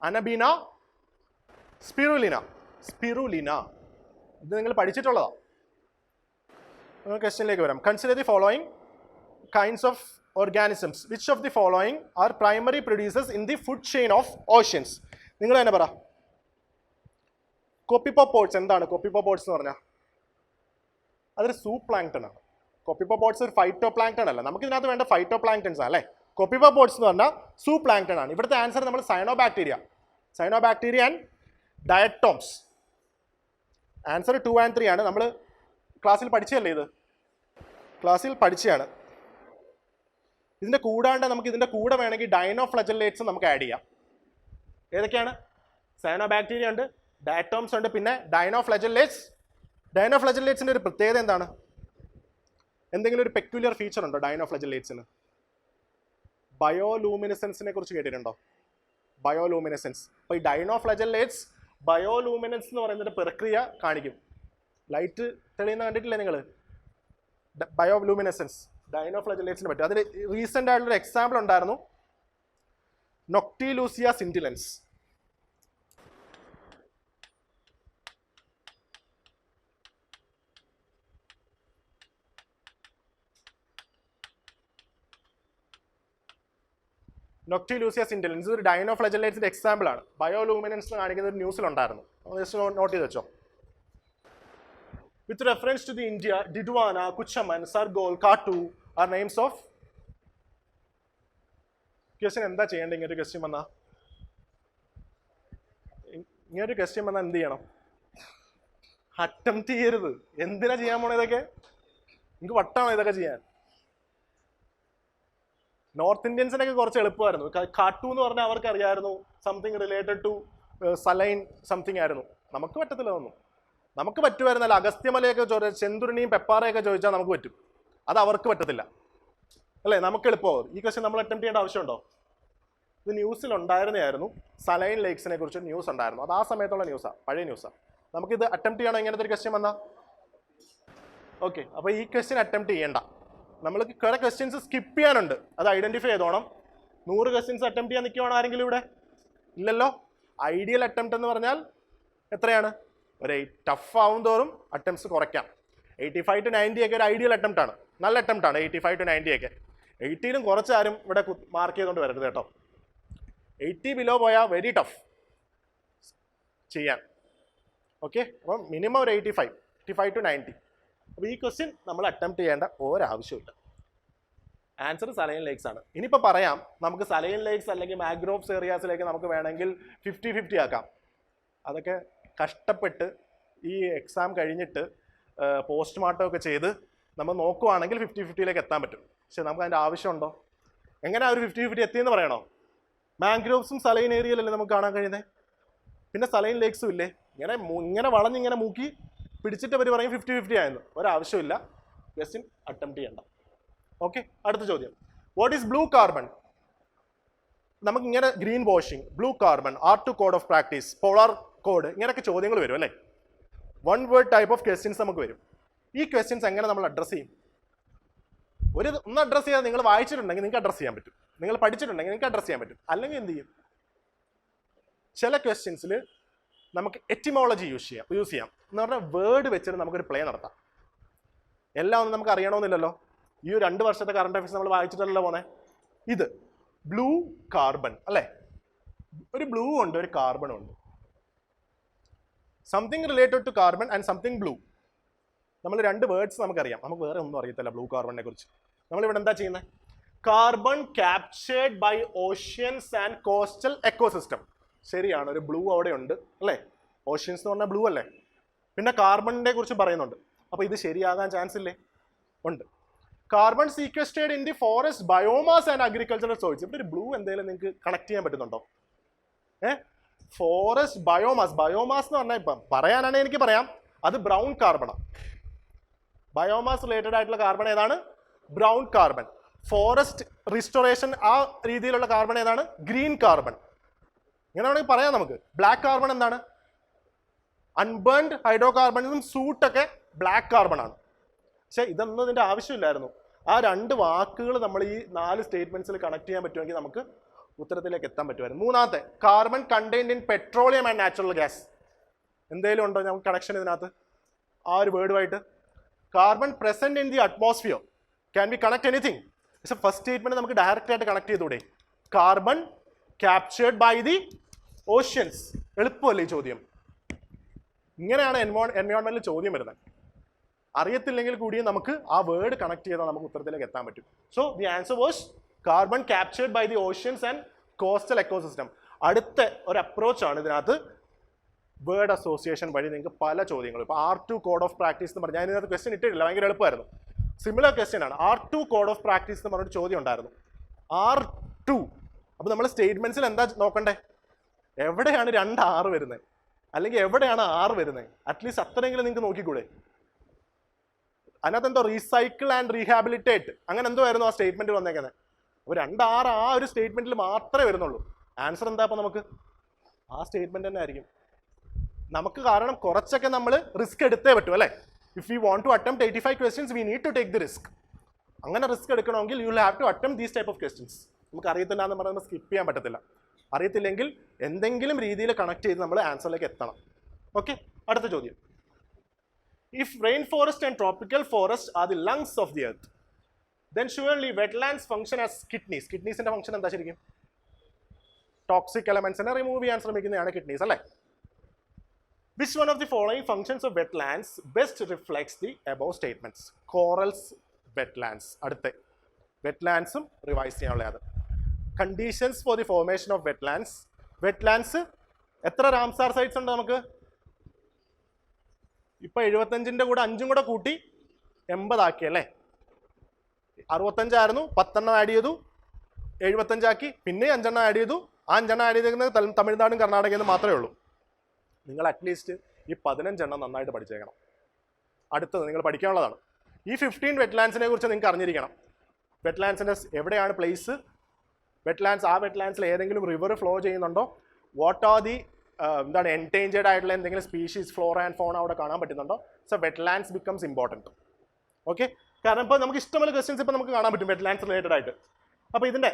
അനബീന, സ്പിറുലിന. ഇത് നിങ്ങൾ പഠിച്ചിട്ടുള്ളതാണ്. ക്വസ്റ്റ്യനിലേക്ക് വരാം. Consider the following kinds of organisms. Which of the following are primary producers in the food chain of oceans? നിങ്ങൾ തന്നെ പറ. കോപ്പിപ്പോപോഡ്സ് എന്താണ്? കോപ്പിപ്പോപോഡ്സ് എന്ന് പറഞ്ഞാൽ അതൊരു സൂപ്ലാങ്ക്ടൺ ആണ്. കോപ്പിപ്പോപോഡ്സ് ഒരു ഫൈറ്റോ പ്ലാങ്ക്ടൺ അല്ല. നമുക്ക് ഇതിനകത്ത് വേണ്ട ഫൈറ്റോ പ്ലാങ്ക്ടൺസ് അല്ലേ? കോപ്പിപ്പോപോഡ്സ് എന്ന് പറഞ്ഞാൽ സൂപ്ലാങ്ക്ടൺ ആണ്. ഇവിടുത്തെ ആൻസർ നമ്മൾ cyanobacteria and diatoms. Answer 2 and 3 ആണ്. നമ്മൾ ക്ലാസ്സിൽ പഠിച്ചതല്ലേ? ഇത് ക്ലാസ്സിൽ പഠിച്ചതാണ്. ഇതിൻ്റെ കൂടാണ്ട് നമുക്ക് ഇതിൻ്റെ കൂടെ വേണമെങ്കിൽ ഡൈനോഫ്ലജല്ലേറ്റ്സ് നമുക്ക് ആഡ് ചെയ്യാം. ഏതൊക്കെയാണ്? സൈനോ ബാക്ടീരിയ ഉണ്ട്, ഡയറ്റോംസ് ഉണ്ട്, പിന്നെ ഡൈനോഫ്ലജല്ലേറ്റ്സ്. ഡൈനോഫ്ലജല്ലേറ്റ്സിൻ്റെ ഒരു പ്രത്യേകത എന്താണ്? എന്തെങ്കിലും ഒരു പെക്യുലർ ഫീച്ചർ ഉണ്ടോ ഡൈനോഫ്ലജല്ലേറ്റ്സിന്? ബയോലൂമിനസൻസിനെ കുറിച്ച് കേട്ടിട്ടുണ്ടോ? ബയോലൂമിനസൻസ്. അപ്പോൾ ഈ ഡൈനോഫ്ലജല്ലേറ്റ്സ് ബയോലൂമിനൻസ് എന്ന് പറയുന്നൊരു പ്രക്രിയ കാണിക്കും. ലൈറ്റ് തെളിയുന്ന കണ്ടിട്ടില്ലേ നിങ്ങൾ? ബയോലൂമിനസൻസ് ഡൈനോഫ്ലജല്ലേറ്റ്സിന് പറ്റും. അതിൽ റീസെൻ്റ് ആയിട്ടുള്ളൊരു എക്സാമ്പിൾ ഉണ്ടായിരുന്നു, നൊക്ടിലൂസിയ സിൻറ്റിലൻസ്. നൊക്ടിലൂസിയ സിൻറ്റിലൻസ് ഒരു ഡൈനോഫ്ലജല്ലേറ്റ്സിൻ്റെ എക്സാമ്പിൾ ആണ്. ബയോലൂമിനൻസ് കാണിക്കുന്ന ഒരു ന്യൂസിലുണ്ടായിരുന്നു. ജസ്റ്റ് നോട്ട് ചെയ്ത് വെച്ചോ. With reference to the India, Didwana, Kuchaman, Sargol, Katu are names of. Question എന്താ ചെയ്യേണ്ടത്? ഇങ്ങനൊരു ക്വസ്റ്റ്യൻ വന്നാൽ എന്ത് ചെയ്യണം? അറ്റംപ്റ്റ് ചെയ്യരുത്. എന്തിനാ ചെയ്യാൻ പോണേ ഇതൊക്കെ? നിങ്ങൾക്ക് വട്ടാണോ ഇതൊക്കെ ചെയ്യാൻ? നോർത്ത് ഇന്ത്യൻസിനൊക്കെ കുറച്ച് എളുപ്പമായിരുന്നു. കാട്ടു എന്ന് പറഞ്ഞാൽ അവർക്ക് അറിയാമായിരുന്നു, something related to saline something ആയിരുന്നു. നമുക്ക് പറ്റത്തില്ല അതൊന്നും. നമുക്ക് പറ്റുമായിരുന്നല്ലോ. അഗസ്ത്യമലയൊക്കെ ചെന്തുരുണിയും പെപ്പാറയൊക്കെ ചോദിച്ചാൽ നമുക്ക് പറ്റും. അത് അവർക്ക് പറ്റത്തില്ല അല്ലേ? നമുക്ക് എളുപ്പമാവും. ഈ ക്വസ്റ്റ്യൻ നമ്മൾ അറ്റംപ്റ്റ് ചെയ്യേണ്ട ആവശ്യമുണ്ടോ? ഇത് ന്യൂസിൽ ഉണ്ടായിരുന്നതായിരുന്നു. സലൈൻ ലേക്സിനെ കുറിച്ച് ന്യൂസ് ഉണ്ടായിരുന്നു. അത് ആ സമയത്തുള്ള ന്യൂസാണ്, പഴയ ന്യൂസാണ്. നമുക്കിത് അറ്റംപ്റ്റ് ചെയ്യണം ഇങ്ങനത്തെ ഒരു ക്വസ്റ്റ്യൻ വന്നാൽ. ഓക്കെ, അപ്പോൾ ഈ ക്വസ്റ്റ്യൻ അറ്റംപ്റ്റ് ചെയ്യേണ്ട. നമ്മൾക്ക് കുറേ ക്വസ്റ്റ്യൻസ് സ്കിപ്പ് ചെയ്യാനുണ്ട്. അത് ഐഡൻറ്റിഫൈ ചെയ്തോണം. 100 ക്വസ്റ്റ്യൻസ് അറ്റംപ്റ്റ് ചെയ്യാൻ നിൽക്കുവാണോ ആരെങ്കിലും ഇവിടെ? ഇല്ലല്ലോ. ഐഡിയൽ അറ്റംപ്റ്റ് എന്ന് പറഞ്ഞാൽ എത്രയാണ്? ഒരു ടഫ് ആവും തോറും അറ്റംപ്റ്റ്സ് കുറയ്ക്കാം. 85 to 90 ഒക്കെ ഒരു ഐഡിയൽ അറ്റംപ്റ്റ് ആണ്. നല്ല അറ്റംപ്റ്റ് ആണ് 85 to 90 ഒക്കെ. 80ലും കുറച്ചാരും ഇവിടെ മാർക്ക് ചെയ്തുകൊണ്ട് വരരുത് കേട്ടോ. 80 ബിലോ പോയാൽ വെരി ടഫ് ചെയ്യാൻ. ഓക്കെ, അപ്പം മിനിമം ഒരു 85 to 90. അപ്പോൾ ഈ ക്വസ്റ്റ്യൻ നമ്മൾ അറ്റംപ്റ്റ് ചെയ്യേണ്ട ഒരാവശ്യമില്ല. ആൻസർ സലൈൻ ലേക്സ് ആണ്. ഇനിയിപ്പോൾ പറയാം, നമുക്ക് സലൈൻ ലേക്സ് അല്ലെങ്കിൽ മാഗ്രോവ്സ് ഏരിയാസിലേക്ക് നമുക്ക് വേണമെങ്കിൽ 50-50 ആക്കാം. അതൊക്കെ കഷ്ടപ്പെട്ട് ഈ എക്സാം കഴിഞ്ഞിട്ട് പോസ്റ്റ്മോർട്ടം ഒക്കെ ചെയ്ത് നമ്മൾ നോക്കുവാണെങ്കിൽ 50-50 എത്താൻ പറ്റും. പക്ഷെ നമുക്ക് അതിൻ്റെ ആവശ്യമുണ്ടോ? എങ്ങനെ ഒരു 50-50 എത്തിയെന്ന് പറയണോ? മാംഗ്രോവ്സും സലൈൻ ഏരിയയിലല്ലേ നമുക്ക് കാണാൻ കഴിയുന്നത്. പിന്നെ സലൈൻ ലേക്സും ഇല്ലേ? ഇങ്ങനെ വളഞ്ഞിങ്ങനെ മൂക്കി പിടിച്ചിട്ട് അവർ പറയും 50-50 ആയെന്ന്. ഒരാവശ്യമില്ല. ക്വസ്റ്റ്യൻ അറ്റംപ്റ്റ് ചെയ്യണ്ട. ഓക്കെ, അടുത്ത ചോദ്യം. What is blue carbon? നമുക്കിങ്ങനെ greenwashing, blue carbon, R2 code of practice, polar code, ഇങ്ങനെയൊക്കെ ചോദ്യങ്ങൾ വരും അല്ലേ? 1 വേർഡ് ടൈപ്പ് ഓഫ് ക്വസ്റ്റ്യൻസ് നമുക്ക് വരും. ഈ ക്വസ്റ്റ്യൻസ് എങ്ങനെ നമ്മൾ അഡ്രസ്സ് ചെയ്യും? ഒന്ന് അഡ്രസ്സ് ചെയ്യാൻ നിങ്ങൾ വായിച്ചിട്ടുണ്ടെങ്കിൽ നിങ്ങൾക്ക് അഡ്രസ്സ് ചെയ്യാൻ പറ്റും, നിങ്ങൾ പഠിച്ചിട്ടുണ്ടെങ്കിൽ നിങ്ങൾക്ക് അഡ്രസ്സ് ചെയ്യാൻ പറ്റും. അല്ലെങ്കിൽ എന്ത് ചെയ്യും? ചില ക്വസ്റ്റ്യൻസിൽ നമുക്ക് എറ്റിമോളജി യൂസ് ചെയ്യാം എന്ന് പറഞ്ഞാൽ വേർഡ് വെച്ചിട്ട് നമുക്കൊരു പ്ലേ നടത്താം. എല്ലാം ഒന്നും നമുക്ക് അറിയണമെന്നില്ലല്ലോ. ഈ 2 വർഷത്തെ കറണ്ട് അഫയേഴ്സ് നമ്മൾ വായിച്ചിട്ടല്ലോ പോന്നെ. ഇത് ബ്ലൂ കാർബൺ അല്ലേ? ഒരു ബ്ലൂ ഉണ്ട്, ഒരു കാർബണും ഉണ്ട്. Something related to carbon and something blue. നമ്മൾ 2 വേർഡ്സ് നമുക്കറിയാം. നമുക്ക് വേറെ ഒന്നും അറിയത്തില്ല ബ്ലൂ കാർബണിനെ കുറിച്ച്. നമ്മളിവിടെ എന്താ ചെയ്യുന്നത്? Carbon captured by oceans and coastal ecosystem. ശരിയാണ്, ഒരു ബ്ലൂ അവിടെ ഉണ്ട് അല്ലേ? ഓഷ്യൻസ് എന്ന് പറഞ്ഞാൽ ബ്ലൂ അല്ലേ? പിന്നെ കാർബണിനെ കുറിച്ച് പറയുന്നുണ്ട്. അപ്പോൾ ഇത് ശരിയാകാൻ ചാൻസ് ഇല്ലേ? ഉണ്ട്. Carbon sequestered in the forest biomass and agricultural soils. ഇവിടെ ഒരു ബ്ലൂ എന്തെങ്കിലും നിങ്ങൾക്ക് കണക്ട് ചെയ്യാൻ പറ്റുന്നുണ്ടോ? Forest biomass. ബയോമാസ് എന്ന് പറഞ്ഞാൽ ഇപ്പം പറയാനാണെങ്കിൽ എനിക്ക് പറയാം, അത് ബ്രൗൺ കാർബണാണ്. ബയോമാസ് റിലേറ്റഡ് ആയിട്ടുള്ള കാർബൺ ഏതാണ്? Brown carbon. ഫോറസ്റ്റ് റിസ്റ്റോറേഷൻ ആ രീതിയിലുള്ള കാർബൺ ഏതാണ്? Green carbon. ഇങ്ങനെ വേണമെങ്കിൽ പറയാം നമുക്ക്. ബ്ലാക്ക് കാർബൺ എന്താണ്? അൺബേൺഡ് ഹൈഡ്രോ കാർബണും സൂട്ടൊക്കെ ബ്ലാക്ക് കാർബൺ ആണ്. പക്ഷെ ഇതൊന്നും ഇതിൻ്റെ ആവശ്യമില്ലായിരുന്നു. ആ 2 വാക്കുകൾ നമ്മൾ ഈ 4 സ്റ്റേറ്റ്മെന്റ്സിൽ കണക്ട് ചെയ്യാൻ പറ്റുമെങ്കിൽ നമുക്ക് ഉത്തരത്തിലേക്ക് എത്താൻ പറ്റുമായിരുന്നു. മൂന്നാമത്തെ, carbon contained in petroleum and natural gas. എന്തെങ്കിലും ഉണ്ടോ നമുക്ക് കണക്ഷൻ ഇതിനകത്ത് ആ ഒരു വേർഡുമായിട്ട്? Carbon present in the atmosphere. Can be connect anything? പക്ഷെ ഫസ്റ്റ് സ്റ്റേറ്റ്മെന്റ് നമുക്ക് ഡയറക്റ്റ് ആയിട്ട് കണക്ട് ചെയ്തൂടെ? Carbon captured by the oceans. എളുപ്പമല്ലേ ഈ ചോദ്യം? ഇങ്ങനെയാണ് എൻവയോൺമെന്റിൽ ചോദ്യം വരുന്നത്. അറിയത്തില്ലെങ്കിൽ കൂടിയും നമുക്ക് ആ വേർഡ് കണക്ട് ചെയ്താൽ നമുക്ക് ഉത്തരത്തിലേക്ക് എത്താൻ പറ്റും. So the answer was carbon captured by the oceans and coastal ecosystem. അടുത്ത ഒരു അപ്രോച്ചാണ് ഇതിനകത്ത് വേർഡ് അസോസിയേഷൻ വഴി നിങ്ങൾക്ക് പല ചോദ്യങ്ങളും. ഇപ്പോൾ R2 കോഡ് ഓഫ് പ്രാക്ടീസ് എന്ന് പറഞ്ഞാൽ ഞാൻ ഇതിനകത്ത് ക്വസ്റ്റ്യൻ ഇട്ടിട്ടില്ല, ഭയങ്കര എളുപ്പമായിരുന്നു. സിമിലർ ക്വസ്റ്റ്യൻ ആണ്. R2 കോഡ് ഓഫ് പ്രാക്ടീസ് എന്ന് പറഞ്ഞൊരു ചോദ്യം ഉണ്ടായിരുന്നു. R2. അപ്പോൾ നമ്മൾ സ്റ്റേറ്റ്മെന്റ്സിൽ എന്താ നോക്കണ്ടേ? എവിടെയാണ് 2 R വരുന്നത്, അല്ലെങ്കിൽ എവിടെയാണ് R വരുന്നത്? അറ്റ്ലീസ്റ്റ് അത്രയെങ്കിലും നിങ്ങൾക്ക് നോക്കിക്കൂടെ? അതിനകത്ത് എന്തോ റീസൈക്കിൾ ആൻഡ് റീഹാബിലിറ്റേറ്റ് അങ്ങനെ എന്തോ ആയിരുന്നു ആ സ്റ്റേറ്റ്മെന്റ് വന്നേക്കുന്നത്. അപ്പോൾ 2 R ആ ഒരു സ്റ്റേറ്റ്മെന്റിൽ മാത്രമേ വരുന്നുള്ളൂ. ആൻസർ എന്താ? അപ്പോൾ നമുക്ക് ആ സ്റ്റേറ്റ്മെന്റ് തന്നെ ആയിരിക്കും നമുക്ക്. കാരണം കുറച്ചൊക്കെ നമ്മൾ റിസ്ക് എടുത്തേ പറ്റൂ അല്ലേ? If you want to attempt 85 questions we need to take the risk. അങ്ങനെ റിസ്ക് എടുക്കണമെങ്കിൽ you will have to attempt these type of questions. നമുക്ക് അറിയത്തില്ല എന്ന് പറയുമ്പോൾ സ്കിപ്പ് ചെയ്യാൻ പറ്റത്തില്ല. അറിയത്തില്ലെങ്കിൽ എന്തെങ്കിലും രീതിയിൽ കണക്ട് ചെയ്ത് നമ്മൾ ആൻസറിലേക്ക് എത്തണം. ഓക്കെ, അടുത്ത ചോദ്യം. If rain forest and tropical forest are the lungs of the earth, then surely wetlands function as kidneys. കിഡ്നീസിന്റെ ഫംഗ്ഷൻ എന്താ ശരിക്കും? ടോക്സിക് എലമെന്റ്സിനെ റിമൂവ് ചെയ്യാൻ ശ്രമിക്കുന്നതാണ് കിഡ്നീസ് അല്ലേ? Which one of the following functions of wetlands best reflects the above statements? Corals, wetlands. അടുത്ത wetlandsഉം revise ചെയ്യാനുള്ള അത്. Conditions for the formation of wetlands. Wetlands എത്ര റാംസാർ സൈറ്റ്സ് ഉണ്ട് നമുക്ക്? ഇപ്പൊ 75ന്റെ കൂടെ 5ഉം കൂടെ കൂട്ടി 80 ആക്കി അല്ലേ? 65 ആയിരുന്നു, 10 ആഡ് ചെയ്തു, 75 ആക്കി, പിന്നെ 5 ആഡ് ചെയ്തു. ആ 5 ആഡ് ചെയ്തേക്കുന്നത് തമിഴ്നാടും കർണാടകയിൽ മാത്രമേ ഉള്ളൂ. നിങ്ങൾ അറ്റ്ലീസ്റ്റ് ഈ 15 നന്നായിട്ട് പഠിച്ചേക്കണം. അടുത്തത് നിങ്ങൾ പഠിക്കാനുള്ളതാണ്. ഈ 15 വെറ്റ്ലാൻഡ്സിനെ കുറിച്ച് നിങ്ങൾക്ക് അറിഞ്ഞിരിക്കണം. വെറ്റ്ലാൻഡ്സിൻ്റെ എവിടെയാണ് പ്ലേസ്? വെറ്റ്ലാൻഡ്സ്, ആ വെറ്റ്ലാൻഡ്സിൽ ഏതെങ്കിലും റിവർ ഫ്ലോ ചെയ്യുന്നുണ്ടോ? വാട്ട് ആർ ദി എന്താണ് എൻഡേഞ്ചേർഡ് ആയിട്ടുള്ള എന്തെങ്കിലും സ്പീഷീസ്, ഫ്ലോറ ആൻഡ് ഫോണ അവിടെ കാണാൻ പറ്റുന്നുണ്ടോ? So wetlands becomes important. Okay, കാരണം ഇപ്പോൾ നമുക്ക് ഇഷ്ടമുള്ള ക്വസ്റ്റ്യൻസ് ഇപ്പോൾ നമുക്ക് കാണാൻ പറ്റും വെറ്റ്ലാൻഡ്സ് റിലേറ്റഡ് ആയിട്ട്. അപ്പോൾ ഇതിൻ്റെ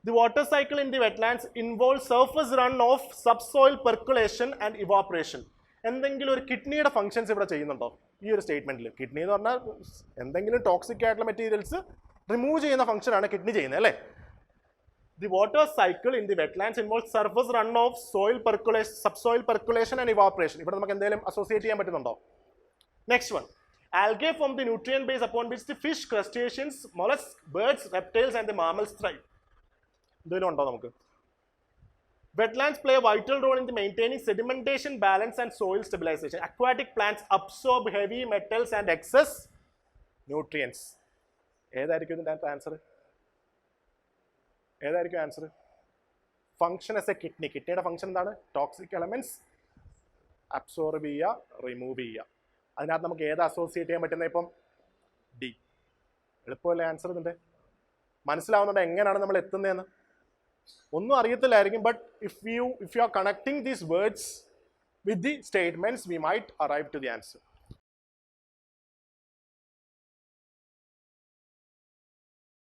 the water cycle in the wetlands involve surface run off subsoil percolation and evaporation. എന്തെങ്കിലും ഒരു കിഡ്നിയുടെ ഫംഗ്ഷൻസ് ഇവിടെ ചെയ്യുന്നുണ്ടോ ഈ ഒരു സ്റ്റേറ്റ്മെന്റിൽ? കിഡ്നി എന്ന് പറഞ്ഞാൽ എന്തെങ്കിലും ടോക്സിക് ആയിട്ടുള്ള മെറ്റീരിയൽസ് റിമൂവ് ചെയ്യുന്ന ഫംഗ്ഷനാണ് കിഡ്നി ചെയ്യുന്നത് അല്ലേ? The water cycle in the wetlands involve surface run off soil percolation, subsoil percolation and evaporation. ഇവിടെ നമുക്ക് എന്തെങ്കിലും അസോസിയേറ്റ് ചെയ്യാൻ പറ്റുന്നുണ്ടോ? Next one, algae form the nutrient base upon which the fish, crustaceans, mollusks, birds, reptiles and the mammals thrive. എന്തെങ്കിലും ഉണ്ടോ നമുക്ക്? Wetlands play a vital role in the maintaining sedimentation balance and soil stabilization. Aquatic plants absorb heavy metals and excess nutrients. ഏതായിരിക്കും ഇതിൻ്റെ answer? ഏതായിരിക്കും answer? Function S A kidney. കിഡ്നിയുടെ function എന്താണ്? Toxic elements absorb ചെയ്യുക, remove ചെയ്യുക. അതിനകത്ത് നമുക്ക് ഏത് അസോസിയേറ്റ് ചെയ്യാൻ പറ്റുന്നത്? ഇപ്പം ഡി. എളുപ്പമല്ലേ ആൻസർ ഇതിൻ്റെ? മനസ്സിലാവുന്നുണ്ട് എങ്ങനെയാണ് നമ്മൾ എത്തുന്നതെന്ന്? ഒന്നും അറിയത്തില്ലായിരിക്കും, but if you are connecting these words with the statements, we might arrive to the answer.